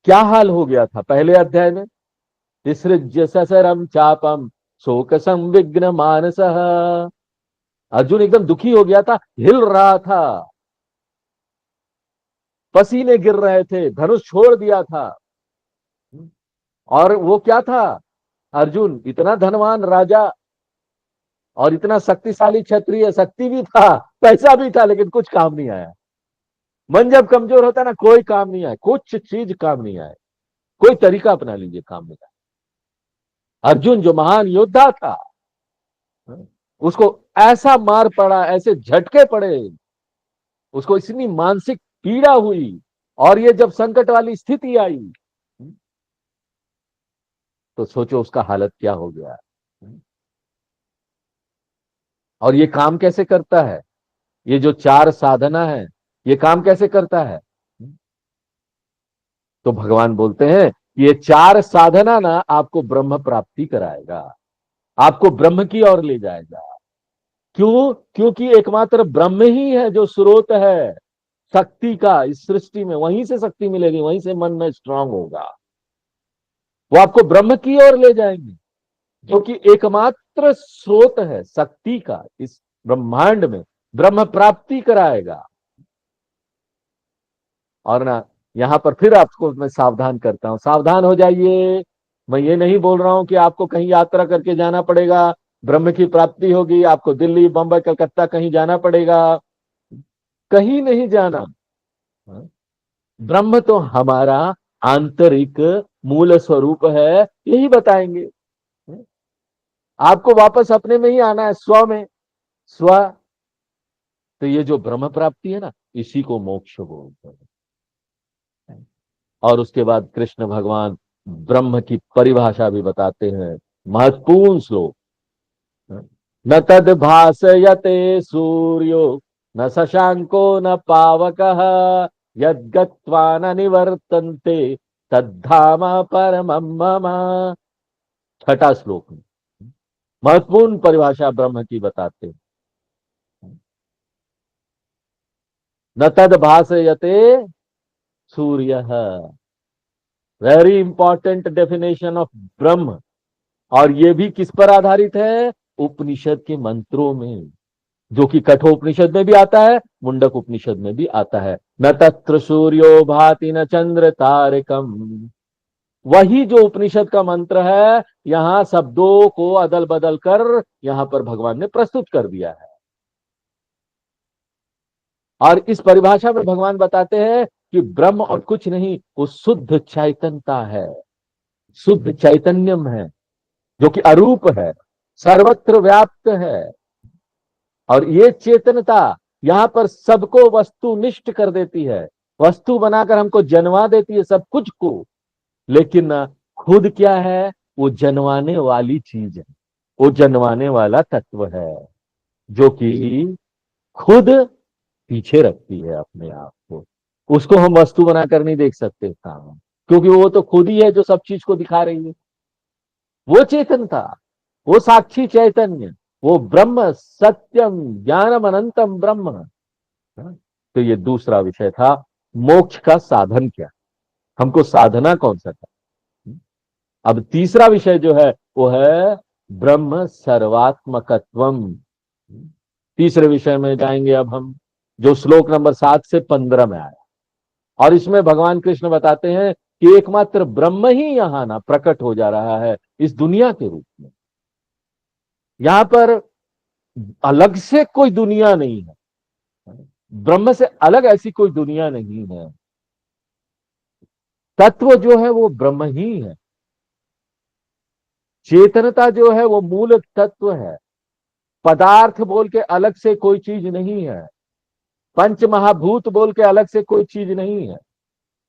क्या हाल हो गया था पहले अध्याय में? विसृज्य ससरम चापम शोक संविघ्न मानस। अर्जुन एकदम दुखी हो गया था, हिल रहा था, पसीने गिर रहे थे, धनुष छोड़ दिया था। और वो क्या था? अर्जुन इतना धनवान राजा और इतना शक्तिशाली क्षत्रिय, शक्ति भी था, पैसा भी था, लेकिन कुछ काम नहीं आया। मन जब कमजोर होता है ना, कोई काम नहीं आए, कुछ चीज काम नहीं आए। कोई तरीका अपना लीजिए, काम नहीं आए। अर्जुन जो महान योद्धा था, उसको ऐसा मार पड़ा, ऐसे झटके पड़े, उसको इतनी मानसिक पीड़ा हुई, और ये जब संकट वाली स्थिति आई तो सोचो उसका हालत क्या हो गया। और ये काम कैसे करता है? ये जो चार साधना है, ये काम कैसे करता है? तो भगवान बोलते हैं ये चार साधना ना आपको ब्रह्म प्राप्ति कराएगा, आपको ब्रह्म की ओर ले जाएगा। क्यों? क्योंकि एकमात्र ब्रह्म ही है जो स्रोत है शक्ति का इस सृष्टि में। वहीं से शक्ति मिलेगी, वहीं से मन में स्ट्रांग होगा, वो आपको ब्रह्म की ओर ले जाएंगे, जो कि एकमात्र स्रोत है शक्ति का इस ब्रह्मांड में। ब्रह्म प्राप्ति कराएगा। और ना यहां पर फिर आपको मैं सावधान करता हूं, सावधान हो जाइए। मैं ये नहीं बोल रहा हूं कि आपको कहीं यात्रा करके जाना पड़ेगा, ब्रह्म की प्राप्ति होगी, आपको दिल्ली, बंबई, कलकत्ता कहीं जाना पड़ेगा। कहीं नहीं जाना। ब्रह्म तो हमारा आंतरिक मूल स्वरूप है, यही बताएंगे। आपको वापस अपने में ही आना है, स्व में, स्व। तो ये जो ब्रह्म प्राप्ति है ना, इसी को मोक्ष बोलते हैं। और उसके बाद कृष्ण भगवान ब्रह्म की परिभाषा भी बताते हैं, महत्वपूर्ण श्लोक। न तद भासयते सूर्यो न शशांको न पावकः यद्गत्वा न निवर्तन्ते तद्धाम परमं मम। छठा श्लोक में महत्वपूर्ण परिभाषा ब्रह्म की बताते हैं। न तद भासयते सूर्य, वेरी इंपॉर्टेंट डेफिनेशन ऑफ ब्रह्म। और ये भी किस पर आधारित है? उपनिषद के मंत्रों में, जो कि कठोपनिषद में भी आता है, मुंडक उपनिषद में भी आता है। न तत्र सूर्यो भाति न चंद्र तारकम। वही जो उपनिषद का मंत्र है, यहां शब्दों को अदल बदल कर यहां पर भगवान ने प्रस्तुत कर दिया है। और इस परिभाषा में भगवान बताते हैं कि ब्रह्म और कुछ नहीं, वो शुद्ध चैतन्यता है, शुद्ध चैतन्यम है, जो कि अरूप है, सर्वत्र व्याप्त है। और ये चेतनता यहां पर सबको वस्तुनिष्ठ कर देती है, वस्तु बनाकर हमको जन्मा देती है सब कुछ को। लेकिन खुद क्या है? वो जन्माने वाली चीज है, वो जन्माने वाला तत्व है, जो कि खुद पीछे रखती है अपने आप को। उसको हम वस्तु बनाकर नहीं देख सकते काम, क्योंकि वो तो खुद ही है जो सब चीज को दिखा रही है। वो चेतनता, वो साक्षी चैतन्य, वो ब्रह्म सत्यम ज्ञानम अनंतम ब्रह्म। तो ये दूसरा विषय था, मोक्ष का साधन क्या, हमको साधना कौन सा था। अब तीसरा विषय जो है वो है ब्रह्म सर्वात्मकत्वम। तीसरे विषय में जाएंगे अब हम, जो श्लोक नंबर 7 से 15 में आया। और इसमें भगवान कृष्ण बताते हैं कि एकमात्र ब्रह्म ही यहां ना प्रकट हो जा रहा है, इस दुनिया के रूप में। यहां पर अलग से कोई दुनिया नहीं है, ब्रह्म से अलग ऐसी कोई दुनिया नहीं है। तत्व जो है वो ब्रह्म ही है। चेतनता जो है वो मूल तत्व है। पदार्थ बोल के अलग से कोई चीज नहीं है। पंच महाभूत बोल के अलग से कोई चीज नहीं है।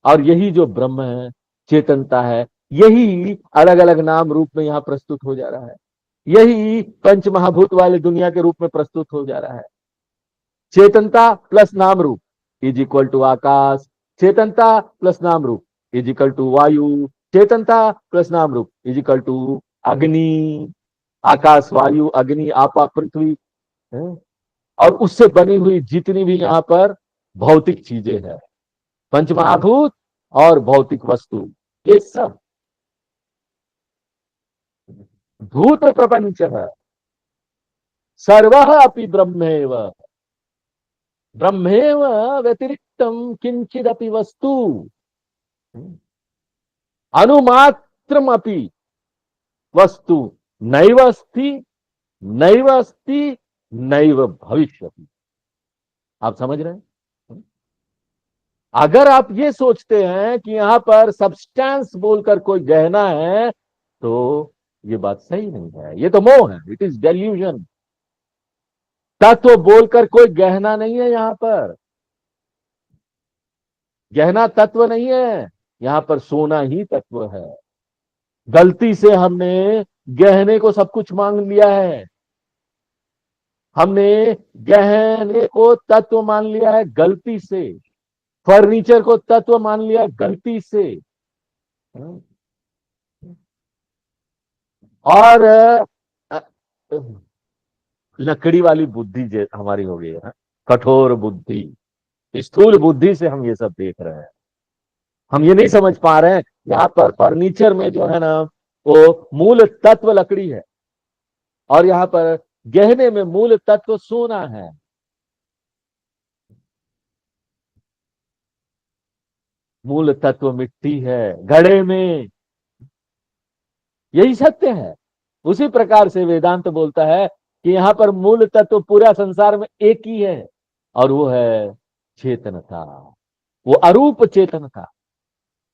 और यही जो ब्रह्म है, चेतनता है, यही अलग अलग नाम रूप में यहां प्रस्तुत हो जा रहा है। यही पंच महाभूत वाले दुनिया के रूप में प्रस्तुत हो जा रहा है। चेतनता प्लस नाम रूप इज इक्वल टू आकाश। चेतनता प्लस नाम रूप इज इक्वल टू वायु। चेतनता प्लस नाम रूप इज इक्वल टू अग्नि। आकाश, वायु, अग्नि, आपा, पृथ्वी है? और उससे बनी हुई जितनी भी यहाँ पर भौतिक चीजें हैं, पंचमहाभूत और भौतिक वस्तु, ये सब भूत प्रपंच है। सर्व अपि ब्रह्मेव। ब्रह्मेव व्यतिरिक्तम किंचिदपि वस्तु अनुमात्रमपि वस्तु नैव अस्ति, नैव अस्ति, नैव भविष्यति। आप समझ रहे हैं? अगर आप ये सोचते हैं कि यहां पर सब्सटेंस बोलकर कोई गहना है, तो ये बात सही नहीं है, ये तो मोह है, इट इज डेल्यूजन। तत्व बोलकर कोई गहना नहीं है यहां पर। गहना तत्व नहीं है, यहां पर सोना ही तत्व है। गलती से हमने गहने को सब कुछ मांग लिया है। हमने गहने को तत्व मान लिया है गलती से। फर्नीचर को तत्व मान लिया गलती से। और लकड़ी वाली बुद्धि हमारी हो गई है, कठोर बुद्धि, स्थूल बुद्धि से हम ये सब देख रहे हैं। हम ये नहीं समझ पा रहे हैं यहाँ पर फर्नीचर में जो है ना, वो मूल तत्व लकड़ी है, और यहाँ पर गहने में मूल तत्व सोना है। मूल तत्व मिट्टी है घड़े में। यही सत्य है। उसी प्रकार से वेदांत बोलता है कि यहां पर मूल तत्व पूरा संसार में एक ही है, और वो है चेतनता। वो अरूप चेतनता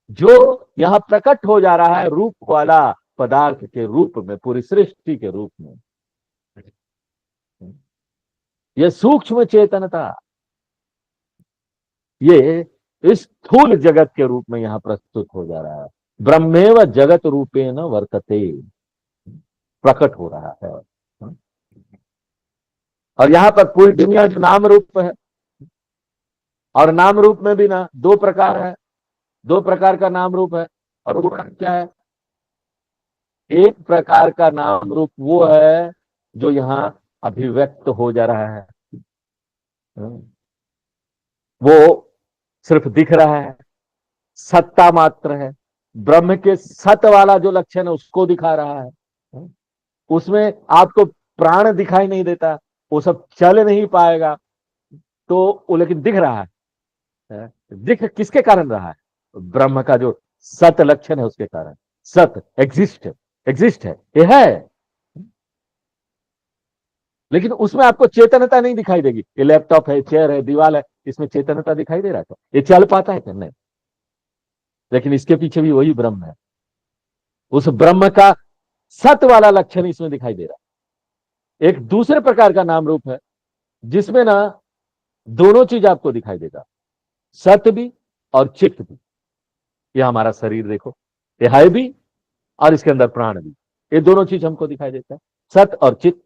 जो यहां प्रकट हो जा रहा है रूप वाला पदार्थ के रूप में, पूरी सृष्टि के रूप में। ये सूक्ष्म चेतनता, ये स्थूल जगत के रूप में यहां प्रस्तुत हो जा रहा है। ब्रह्मेव जगत रूपेण वर्तते, प्रकट हो रहा है। और यहां पर पूरी दुनिया जो नाम रूप है, और नाम रूप में भी ना दो प्रकार है, दो प्रकार का नाम रूप है। और वो क्या है? एक प्रकार का नाम रूप वो है जो यहां अभिव्यक्त हो जा रहा है, वो सिर्फ दिख रहा है, सत्ता मात्र है। ब्रह्म के सत वाला जो लक्षण है उसको दिखा रहा है। उसमें आपको प्राण दिखाई नहीं देता, वो सब चल नहीं पाएगा, तो वो लेकिन दिख रहा है। दिख किसके कारण रहा है? ब्रह्म का जो सत लक्षण है उसके कारण। सत एग्जिस्ट, एग्जिस्ट है, ये है। लेकिन उसमें आपको चेतनता नहीं दिखाई देगी। ये लैपटॉप है, चेयर है, दीवार है, इसमें चेतनता दिखाई दे रहा है? ये चल पाता है क्या? नहीं। लेकिन इसके पीछे भी वही ब्रह्म है। उस ब्रह्म का सत वाला लक्षण इसमें दिखाई दे रहा है। एक दूसरे प्रकार का नाम रूप है जिसमें ना दोनों चीज आपको दिखाई देगा, सत भी और चित्त भी। ये हमारा शरीर देखो, ये है भी और इसके अंदर प्राण भी। ये दोनों चीज हमको दिखाई देता है, सत और चित्त।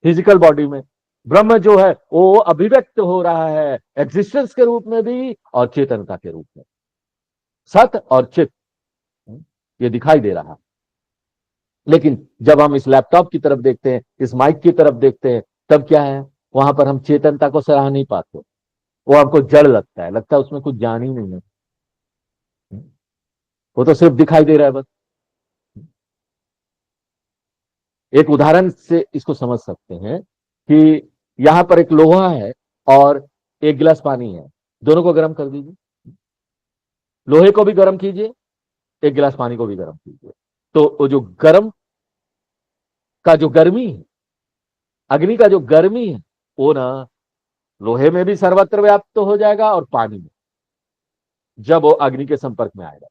फिजिकल बॉडी में ब्रह्म जो है वो अभिव्यक्त हो रहा है एग्जिस्टेंस के रूप में भी और चेतनता के रूप में। सत और चित्त ये दिखाई दे रहा है। लेकिन जब हम इस लैपटॉप की तरफ देखते हैं, इस माइक की तरफ देखते हैं, तब क्या है? वहां पर हम चेतनता को सराह नहीं पाते। वो हमको जड़ लगता है, लगता है उसमें कुछ जान ही नहीं है। वो तो सिर्फ दिखाई दे रहा है बस। एक उदाहरण से इसको समझ सकते हैं कि यहां पर एक लोहा है और एक गिलास पानी है, दोनों को गर्म कर दीजिए। लोहे को भी गर्म कीजिए, एक गिलास पानी को भी गर्म कीजिए। तो वो जो गर्म का जो गर्मी है, अग्नि का जो गर्मी है, वो ना लोहे में भी सर्वत्र व्याप्त तो हो जाएगा और पानी में, जब वो अग्नि के संपर्क में आएगा।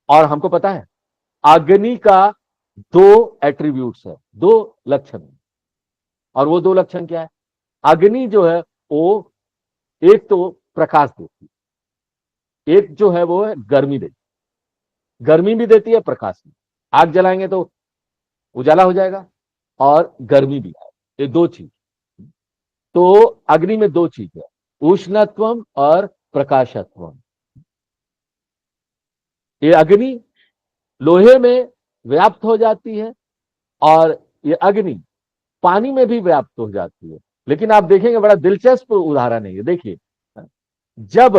और हमको पता है अग्नि का दो एट्रीब्यूट्स है, दो लक्षण है। और वो दो लक्षण क्या है? अग्नि जो है वो एक तो प्रकाश देती है, एक जो है वो है गर्मी देती है। गर्मी भी देती है, प्रकाश भी। आग जलाएंगे तो उजाला हो जाएगा और गर्मी भी है, ये दो चीज। तो अग्नि में दो चीज है, उष्णत्वम और प्रकाशत्वम। ये अग्नि लोहे में व्याप्त हो जाती है और ये अग्नि पानी में भी व्याप्त हो जाती है। लेकिन आप देखेंगे बड़ा दिलचस्प उदाहरण है ये, देखिए जब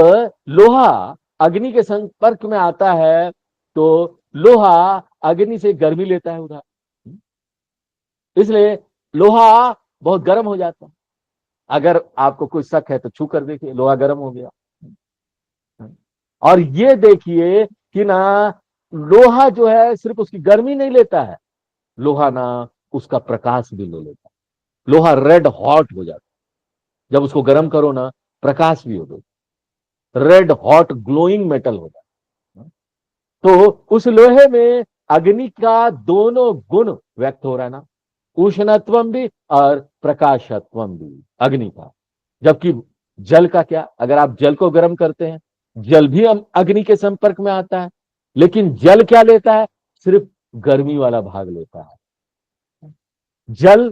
लोहा अग्नि के संपर्क में आता है तो लोहा अग्नि से गर्मी लेता है उधर, इसलिए लोहा बहुत गर्म हो जाता है। अगर आपको कोई शक है तो छू कर देखिए, लोहा गर्म हो गया। और ये देखिए कि ना लोहा जो है सिर्फ उसकी गर्मी नहीं लेता है, लोहा ना उसका प्रकाश भी ले लेता है। लोहा रेड हॉट हो जाता है, जब उसको गर्म करो ना प्रकाश भी हो जाता है, रेड हॉट ग्लोइंग मेटल हो जाता है। तो उस लोहे में अग्नि का दोनों गुण व्यक्त हो रहा है ना, उष्णत्वम भी और प्रकाशत्वम भी अग्नि का। जबकि जल का क्या? अगर आप जल को गर्म करते हैं, जल भी हम अग्नि के संपर्क में आता है, लेकिन जल क्या लेता है? सिर्फ गर्मी वाला भाग लेता है। जल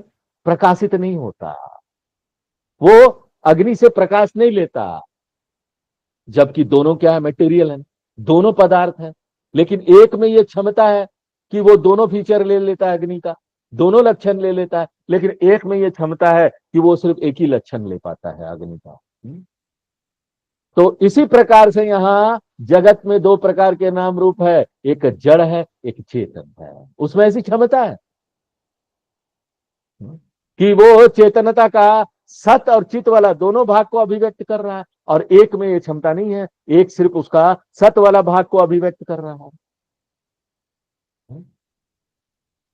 प्रकाशित नहीं होता, वो अग्नि से प्रकाश नहीं लेता। जबकि दोनों क्या है? मटेरियल है, दोनों पदार्थ है। लेकिन एक में ये क्षमता है कि वो दोनों फीचर ले लेता है अग्नि का, दोनों लक्षण ले लेता है। लेकिन एक में ये क्षमता है कि वो सिर्फ एक ही लक्षण ले पाता है अग्नि का। तो इसी प्रकार से यहां जगत में दो प्रकार के नाम रूप है, एक जड़ है, एक चेतन है। उसमें ऐसी क्षमता है कि वो चेतनता का सत और चित वाला दोनों भाग को अभिव्यक्त कर रहा है, और एक में ये क्षमता नहीं है, एक सिर्फ उसका सत वाला भाग को अभिव्यक्त कर रहा है।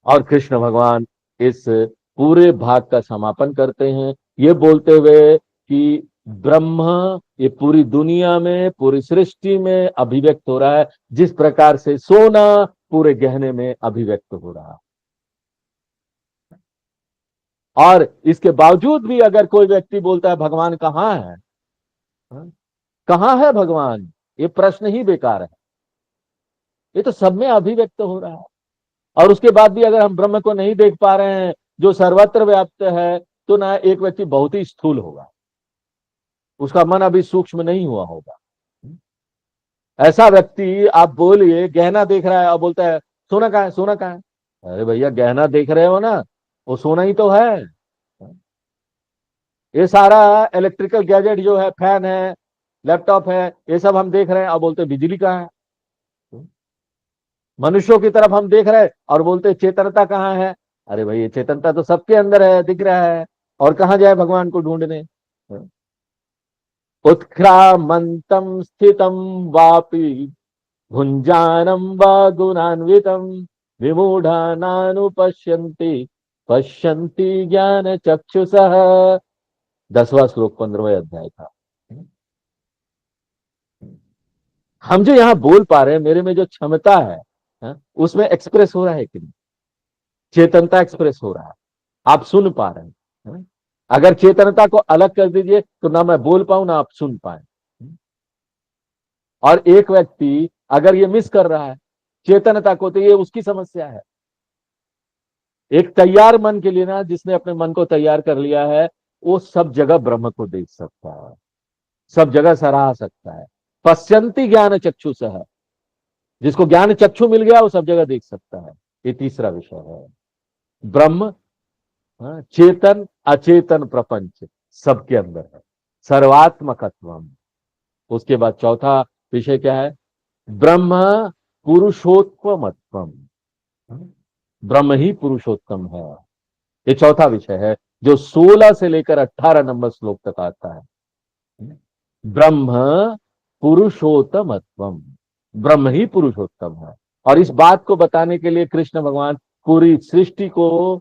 और कृष्ण भगवान इस पूरे भाग का समापन करते हैं ये बोलते हुए कि ब्रह्म ये पूरी दुनिया में, पूरी सृष्टि में अभिव्यक्त हो रहा है, जिस प्रकार से सोना पूरे गहने में अभिव्यक्त हो रहा है। और इसके बावजूद भी अगर कोई व्यक्ति बोलता है भगवान कहाँ है, हाँ? कहाँ है भगवान, ये प्रश्न ही बेकार है। ये तो सब में अभिव्यक्त हो रहा है। और उसके बाद भी अगर हम ब्रह्म को नहीं देख पा रहे हैं जो सर्वत्र व्याप्त है, तो ना एक व्यक्ति बहुत ही स्थूल होगा, उसका मन अभी सूक्ष्म नहीं हुआ होगा। ऐसा व्यक्ति आप बोलिए गहना देख रहा है और बोलता है सोना कहाँ है, सोना कहाँ है। अरे भैया गहना देख रहे हो ना, वो सोना ही तो है। ये सारा इलेक्ट्रिकल गैजेट जो है, फैन है, लैपटॉप है, ये सब हम देख रहे हैं और बोलते बिजली कहाँ है। मनुष्यों की तरफ हम देख रहे हैं और बोलते चेतनता कहाँ है। अरे भाई ये चेतनता तो सबके अंदर है, दिख रहा है, और कहाँ जाए भगवान को ढूंढने। उत्क्रामंतम स्थितम वापि भुंजानम व गुणान्वितम विमूढ़ा नानुपश्यन्ति पश्यन्ति ज्ञान चक्षुषः। 10वां श्लोक 15वें अध्याय का। हम जो यहां बोल पा रहे हैं, मेरे में जो क्षमता है, उसमें एक्सप्रेस हो रहा है कि नहीं? चेतनता एक्सप्रेस हो रहा है, आप सुन पा रहे हैं। अगर चेतनता को अलग कर दीजिए तो ना मैं बोल पाऊं ना आप सुन पाए। और एक व्यक्ति अगर ये मिस कर रहा है चेतनता को, तो ये उसकी समस्या है। एक तैयार मन के लिए ना, जिसने अपने मन को तैयार कर लिया है, वो सब जगह ब्रह्म को देख सकता है, सब जगह सराह सकता है। पश्यन्ति ज्ञान चक्षुषः, जिसको ज्ञान चक्षु मिल गया वो सब जगह देख सकता है। ये तीसरा विषय है। ब्रह्म चेतन अचेतन प्रपंच सबके अंदर है, सर्वात्मकत्वम। उसके बाद चौथा विषय क्या है? ब्रह्म पुरुषोत्तमत्वम, ब्रह्म ही पुरुषोत्तम है। ये चौथा विषय है जो 16 से लेकर 18 नंबर श्लोक तक आता है। ब्रह्म पुरुषोत्तमत्वम, ब्रह्म ही पुरुषोत्तम है। और इस बात को बताने के लिए कृष्ण भगवान पूरी सृष्टि को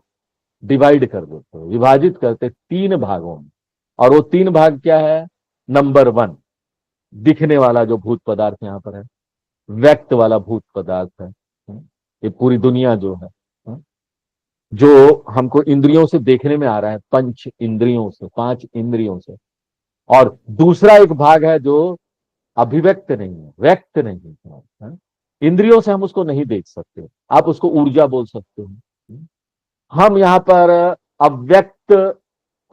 डिवाइड कर देते, विभाजित करते तीन भागों में। और वो तीन भाग क्या है? नंबर वन, दिखने वाला जो भूत पदार्थ यहां पर है, व्यक्त वाला भूत पदार्थ है, ये पूरी दुनिया जो है, जो हमको इंद्रियों से देखने में आ रहा है, पंच इंद्रियों से, पांच इंद्रियों से। और दूसरा एक भाग है जो अभिव्यक्त नहीं है, व्यक्त नहीं है, इंद्रियों से हम उसको नहीं देख सकते, आप उसको ऊर्जा बोल सकते हो। हम यहाँ पर अव्यक्त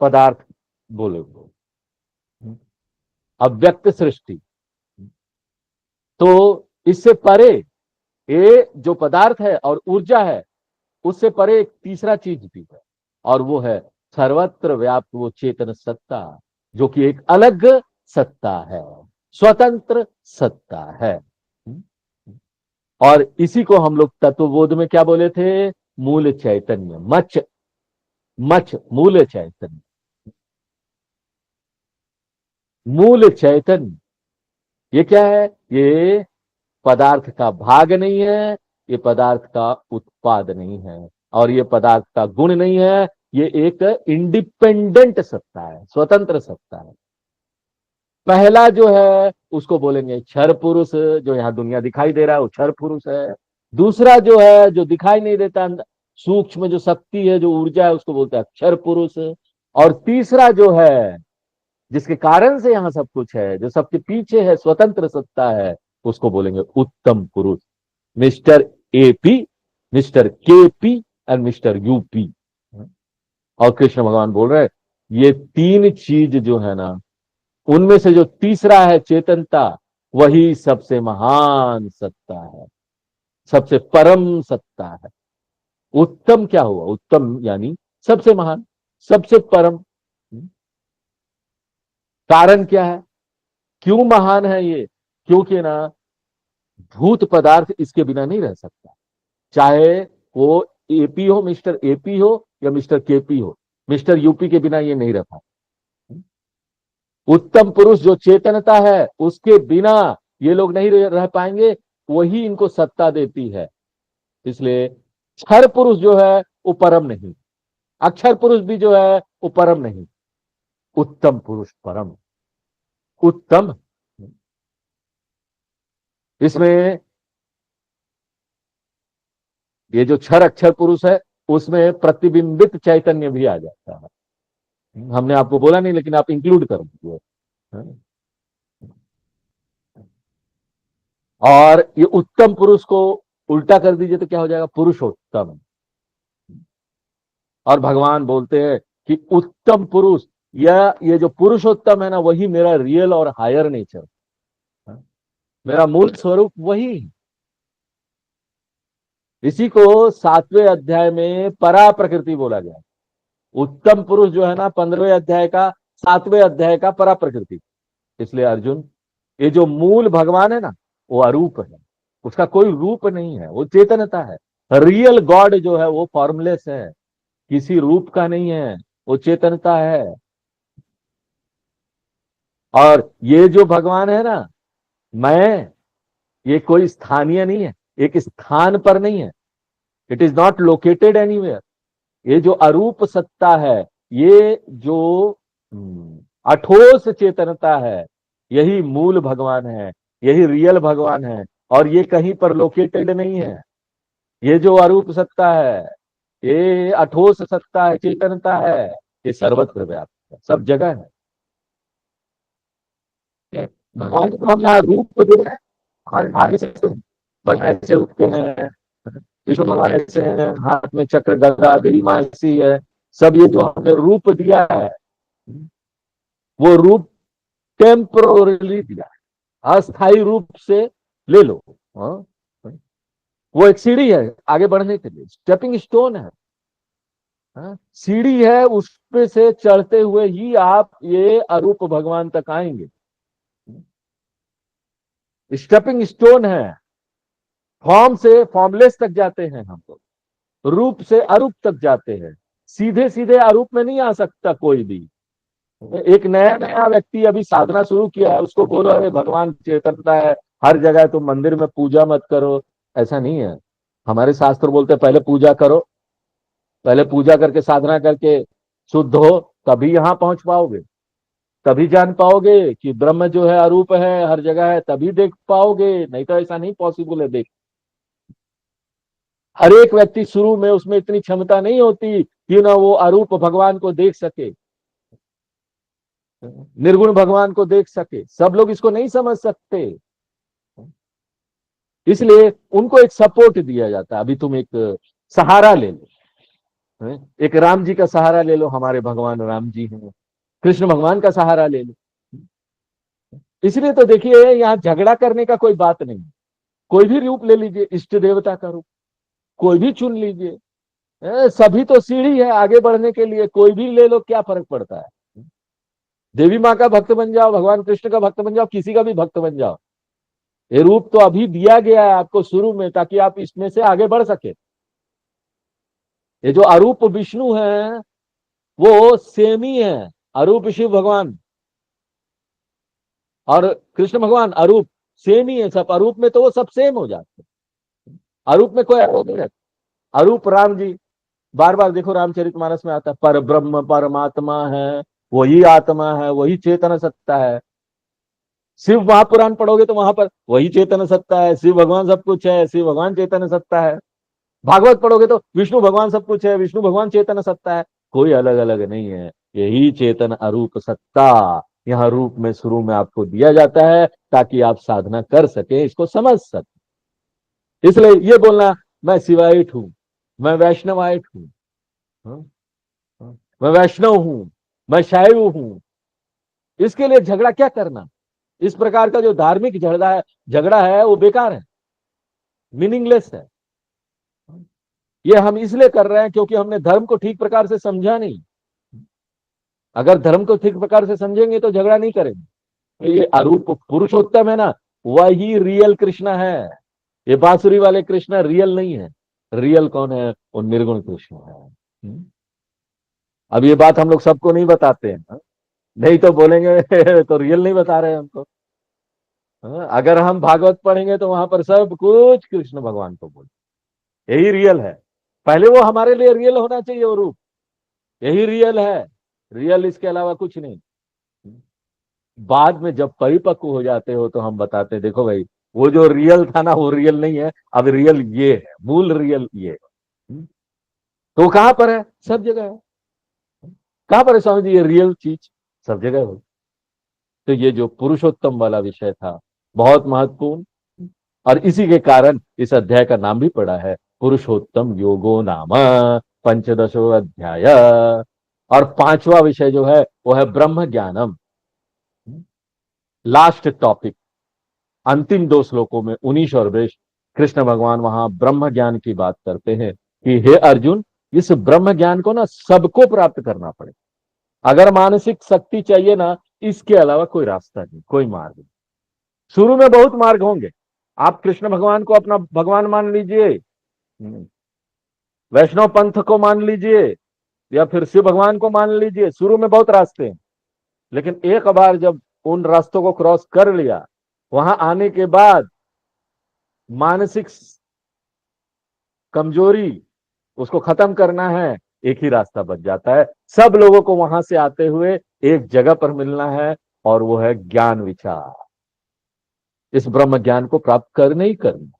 पदार्थ बोलेंगे, अव्यक्त सृष्टि। तो इससे परे ये जो पदार्थ है और ऊर्जा है, उससे परे एक तीसरा चीज भी है, और वो है सर्वत्र व्याप्त वो चेतन सत्ता, जो कि एक अलग सत्ता है, स्वतंत्र सत्ता है। और इसी को हम लोग तत्वबोध में क्या बोले थे? मूल चैतन्य, मच मच मूल चैतन्य। मूल चैतन्य ये क्या है? ये पदार्थ का भाग नहीं है, ये पदार्थ का उत्पाद नहीं है, और ये पदार्थ का गुण नहीं है, ये एक इंडिपेंडेंट सत्ता है, स्वतंत्र सत्ता है। पहला जो है उसको बोलेंगे क्षर पुरुष, जो यहाँ दुनिया दिखाई दे रहा है वो क्षर पुरुष है। दूसरा जो है जो दिखाई नहीं देता, सूक्ष्म जो शक्ति है, जो ऊर्जा है, उसको बोलते हैं अक्षर पुरुष। और तीसरा जो है जिसके कारण से यहाँ सब कुछ है, जो सबके पीछे है, स्वतंत्र सत्ता है, उसको बोलेंगे उत्तम पुरुष, mister AP, mister KP and mister UP. और कृष्ण भगवान बोल रहे हैं ये तीन चीज जो है ना, उनमें से जो तीसरा है चेतनता, वही सबसे महान सत्ता है, सबसे परम सत्ता है। उत्तम क्या हुआ? उत्तम यानी सबसे महान, सबसे परम। कारण क्या है? क्यों महान है ये? क्योंकि ना भूत पदार्थ इसके बिना नहीं रह सकता, चाहे वो एपी हो, मिस्टर एपी हो, या मिस्टर केपी हो, मिस्टर यूपी के बिना ये नहीं रह पाता। उत्तम पुरुष जो चेतनता है, उसके बिना ये लोग नहीं रह पाएंगे, वही इनको सत्ता देती है। इसलिए क्षर पुरुष जो है वो परम नहीं, अक्षर पुरुष भी जो है वो परम नहीं, उत्तम पुरुष परम, उत्तम। इसमें ये जो क्षर अक्षर पुरुष है, उसमें प्रतिबिंबित चैतन्य भी आ जाता है। हमने आपको बोला नहीं, लेकिन आप इंक्लूड कर दीजिए। और ये उत्तम पुरुष को उल्टा कर दीजिए तो क्या हो जाएगा? पुरुषोत्तम। और भगवान बोलते हैं कि उत्तम पुरुष, या ये जो पुरुषोत्तम है ना, वही मेरा रियल और हायर नेचर, मेरा मूल स्वरूप वही है। इसी को 7वें अध्याय में परा प्रकृति बोला गया। उत्तम पुरुष जो है ना, 15वें अध्याय का, 7वें अध्याय का परा प्रकृति। इसलिए अर्जुन, ये जो मूल भगवान है ना, वो अरूप है, उसका कोई रूप नहीं है, वो चेतनता है। रियल गॉड जो है वो फॉर्मलेस है, किसी रूप का नहीं है, वो चेतनता है। और ये जो भगवान है ना, मैं, ये कोई स्थानीय नहीं है, एक स्थान पर नहीं है, it is not located anywhere. ये जो अरूप सत्ता है, ये जो अठोस चेतनता है, यही मूल भगवान है, यही रियल भगवान है। और ये कहीं पर लोकेटेड नहीं है। ये जो अरूप सत्ता है, ये अठोस सत्ता है, चेतनता है, ये सर्वत्र व्याप्त है, सब जगह है। भगवान को हम यहाँ रूप दे रहे हैं, और आगे से ऐसे उठते हैं, विष्णु भगवान ऐसे हैं, हाथ में चक्र गदा गरिमा ऐसी है, सब ये जो हमने रूप दिया है, वो रूप टेम्पोरली दिया है, अस्थायी रूप से ले लो। हाँ? वो एक सीढ़ी है आगे बढ़ने के लिए, स्टेपिंग स्टोन है। हाँ? सीढ़ी है, उस पे से चढ़ते हुए ही आप ये अरूप भगवान तक आएंगे। स्टेपिंग स्टोन है, फॉर्म से फॉर्मलेस तक जाते हैं हम लोग, रूप से अरूप तक जाते हैं। सीधे सीधे अरूप में नहीं आ सकता कोई भी। एक नया नया व्यक्ति अभी साधना शुरू किया है, उसको बोलो अरे भगवान चेतनता है हर जगह, तुम मंदिर में पूजा मत करो, ऐसा नहीं है। हमारे शास्त्र बोलते हैं पहले पूजा करो, पहले पूजा करके साधना करके शुद्ध हो, तभी यहां पहुंच पाओगे, तभी जान पाओगे कि ब्रह्म जो है अरूप है, हर जगह है, तभी देख पाओगे, नहीं तो ऐसा नहीं पॉसिबल है देख। हर एक व्यक्ति शुरू में उसमें इतनी क्षमता नहीं होती कि ना वो अरूप भगवान को देख सके, निर्गुण भगवान को देख सके, सब लोग इसको नहीं समझ सकते। इसलिए उनको एक सपोर्ट दिया जाता है। अभी तुम एक सहारा ले लो, एक राम जी का सहारा ले लो, हमारे भगवान राम जी हैं, कृष्ण भगवान का सहारा ले लो। इसलिए तो देखिए यहाँ झगड़ा करने का कोई बात नहीं, कोई भी रूप ले लीजिए, इष्ट देवता का रूप कोई भी चुन लीजिए, सभी तो सीढ़ी है आगे बढ़ने के लिए, कोई भी ले लो, क्या फर्क पड़ता है। देवी माँ का भक्त बन जाओ, भगवान कृष्ण का भक्त बन जाओ, किसी का भी भक्त बन जाओ, ये रूप तो अभी दिया गया है आपको शुरू में, ताकि आप इसमें से आगे बढ़ सके। ये जो अरूप विष्णु है वो सेम ही है, अरूप शिव भगवान और कृष्ण भगवान अरूप सेम ही है, सब अरूप में तो वो सब सेम हो जाते हैं, अरूप में कोई अरूप नहीं रहता। अरूप राम जी, बार बार देखो रामचरितमानस में आता है, पर ब्रह्म परमात्मा है, वही आत्मा है, वही चेतन सत्ता है। शिव महापुराण पढ़ोगे तो वहां पर वही चेतन सत्ता है, शिव भगवान सब कुछ है, शिव भगवान चेतन सत्ता है। भागवत पढ़ोगे तो विष्णु भगवान सब कुछ है, विष्णु भगवान चेतन सत्ता है, कोई अलग अलग नहीं है, यही चेतन अरूप सत्ता यहाँ रूप में शुरू में आपको दिया जाता है, ताकि आप साधना कर सके, इसको समझ सके। इसलिए ये बोलना मैं शिवाइट हूं, मैं वैष्णवाइट हूं, हाँ, हाँ, मैं वैष्णव हूं, मैं शैव हूं, इसके लिए झगड़ा क्या करना। इस प्रकार का जो धार्मिक झगड़ा है वो बेकार है, मीनिंगलेस है। ये हम इसलिए कर रहे हैं क्योंकि हमने धर्म को ठीक प्रकार से समझा नहीं। अगर धर्म को ठीक प्रकार से समझेंगे तो झगड़ा नहीं करेंगे। तो ये अरूप पुरुषोत्तम है ना, वही रियल कृष्ण है, ये बांसुरी वाले कृष्ण रियल नहीं है। रियल कौन है, वो निर्गुण कृष्ण है। अब ये बात हम लोग सबको नहीं बताते हैं, हाँ? नहीं तो बोलेंगे तो रियल नहीं बता रहे हैं हमको। हाँ? अगर हम भागवत पढ़ेंगे तो वहां पर सब कुछ कृष्ण भगवान को बोले, यही रियल है। पहले वो हमारे लिए रियल होना चाहिए वो रूप, यही रियल है, रियल इसके अलावा कुछ नहीं। बाद में जब परिपक्व हो जाते हो तो हम बताते हैं देखो भाई, वो जो रियल था ना वो रियल नहीं है, अब रियल ये है, मूल रियल ये है। तो कहां पर है, सब जगह है। कहां पर है स्वामी जी ये रियल चीज, सब जगह है। तो ये जो पुरुषोत्तम वाला विषय था बहुत महत्वपूर्ण, और इसी के कारण इस अध्याय का नाम भी पड़ा है पुरुषोत्तम योगो नाम पंचदशो अध्याय। और पांचवा विषय जो है वो है ब्रह्म ज्ञानम, लास्ट टॉपिक। अंतिम दो श्लोकों में 19 और 20 कृष्ण भगवान वहां ब्रह्म ज्ञान की बात करते हैं कि हे अर्जुन, इस ब्रह्म ज्ञान को ना सबको प्राप्त करना पड़े। अगर मानसिक शक्ति चाहिए ना, इसके अलावा कोई रास्ता नहीं, कोई मार्ग नहीं। शुरू में बहुत मार्ग होंगे, आप कृष्ण भगवान को अपना भगवान मान लीजिए, वैष्णव पंथ को मान लीजिए, या फिर शिव भगवान को मान लीजिए, शुरू में बहुत रास्ते हैं। लेकिन एक बार जब उन रास्तों को क्रॉस कर लिया, वहां आने के बाद मानसिक कमजोरी उसको खत्म करना है, एक ही रास्ता बच जाता है। सब लोगों को वहां से आते हुए एक जगह पर मिलना है, और वो है ज्ञान विचार। इस ब्रह्म ज्ञान को प्राप्त करने ही करना,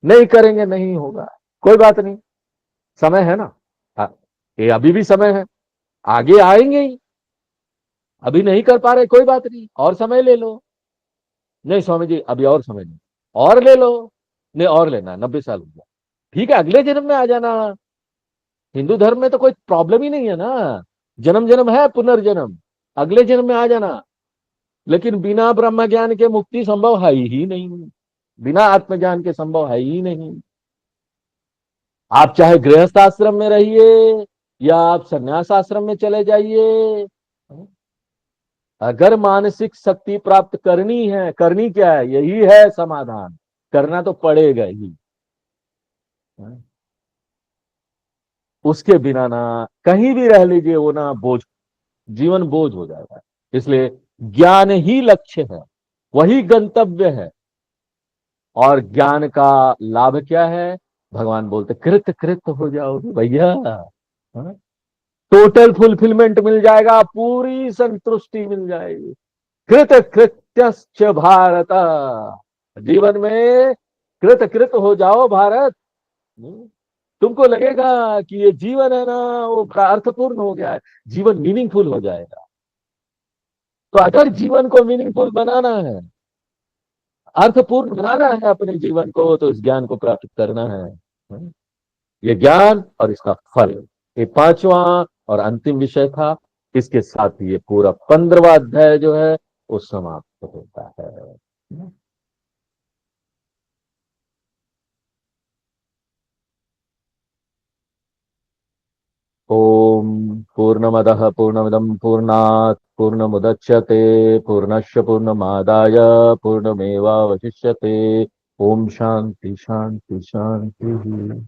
नहीं करेंगे नहीं होगा, कोई बात नहीं, समय है ना। ये अभी भी समय है, आगे आएंगे ही। अभी नहीं कर पा रहे, कोई बात नहीं, और समय ले लो। नहीं स्वामी जी अभी और समय नहीं, और ले लो। नहीं और लेना, 90 साल हो गया, ठीक है अगले जन्म में आ जाना। हिंदू धर्म में तो कोई प्रॉब्लम ही नहीं है ना, जन्म जन्म है, पुनर्जन्म, अगले जन्म में आ जाना। लेकिन बिना ब्रह्म ज्ञान के मुक्ति संभव है ही नहीं, बिना आत्मज्ञान के संभव है ही नहीं। आप चाहे गृहस्थ आश्रम में रहिए या आप संन्यास आश्रम में चले जाइए, अगर मानसिक शक्ति प्राप्त करनी है, करनी क्या है, यही है समाधान, करना तो पड़ेगा ही। उसके बिना ना कहीं भी रह लीजिए, वो ना बोझ, जीवन बोझ हो जाएगा। इसलिए ज्ञान ही लक्ष्य है, वही गंतव्य है। और ज्ञान का लाभ क्या है? भगवान बोलते कृत कृत हो जाओगे भैया। हाँ? टोटल फुलफिलमेंट मिल जाएगा, पूरी संतुष्टि मिल जाएगी। कृत कृत्यश्च भारत, जीवन में कृत कृत हो जाओ भारत। तुमको लगेगा कि ये जीवन है ना, वो अर्थपूर्ण हो गया है, जीवन मीनिंगफुल हो जाएगा। तो अगर जीवन को मीनिंगफुल बनाना है, अर्थपूर्ण बनाना है अपने जीवन को, तो इस ज्ञान को प्राप्त करना है। ये ज्ञान और इसका फल, ये पांचवा और अंतिम विषय था। इसके साथ ये पूरा 15वां अध्याय जो है वो समाप्त होता है। ओम पूर्णमदः पूर्णमिदं पूर्णात् पूर्णमुदच्यते पूर्णस्य पूर्णमादाय पूर्णमेवावशिष्यते। ओम शांति शांति शांति।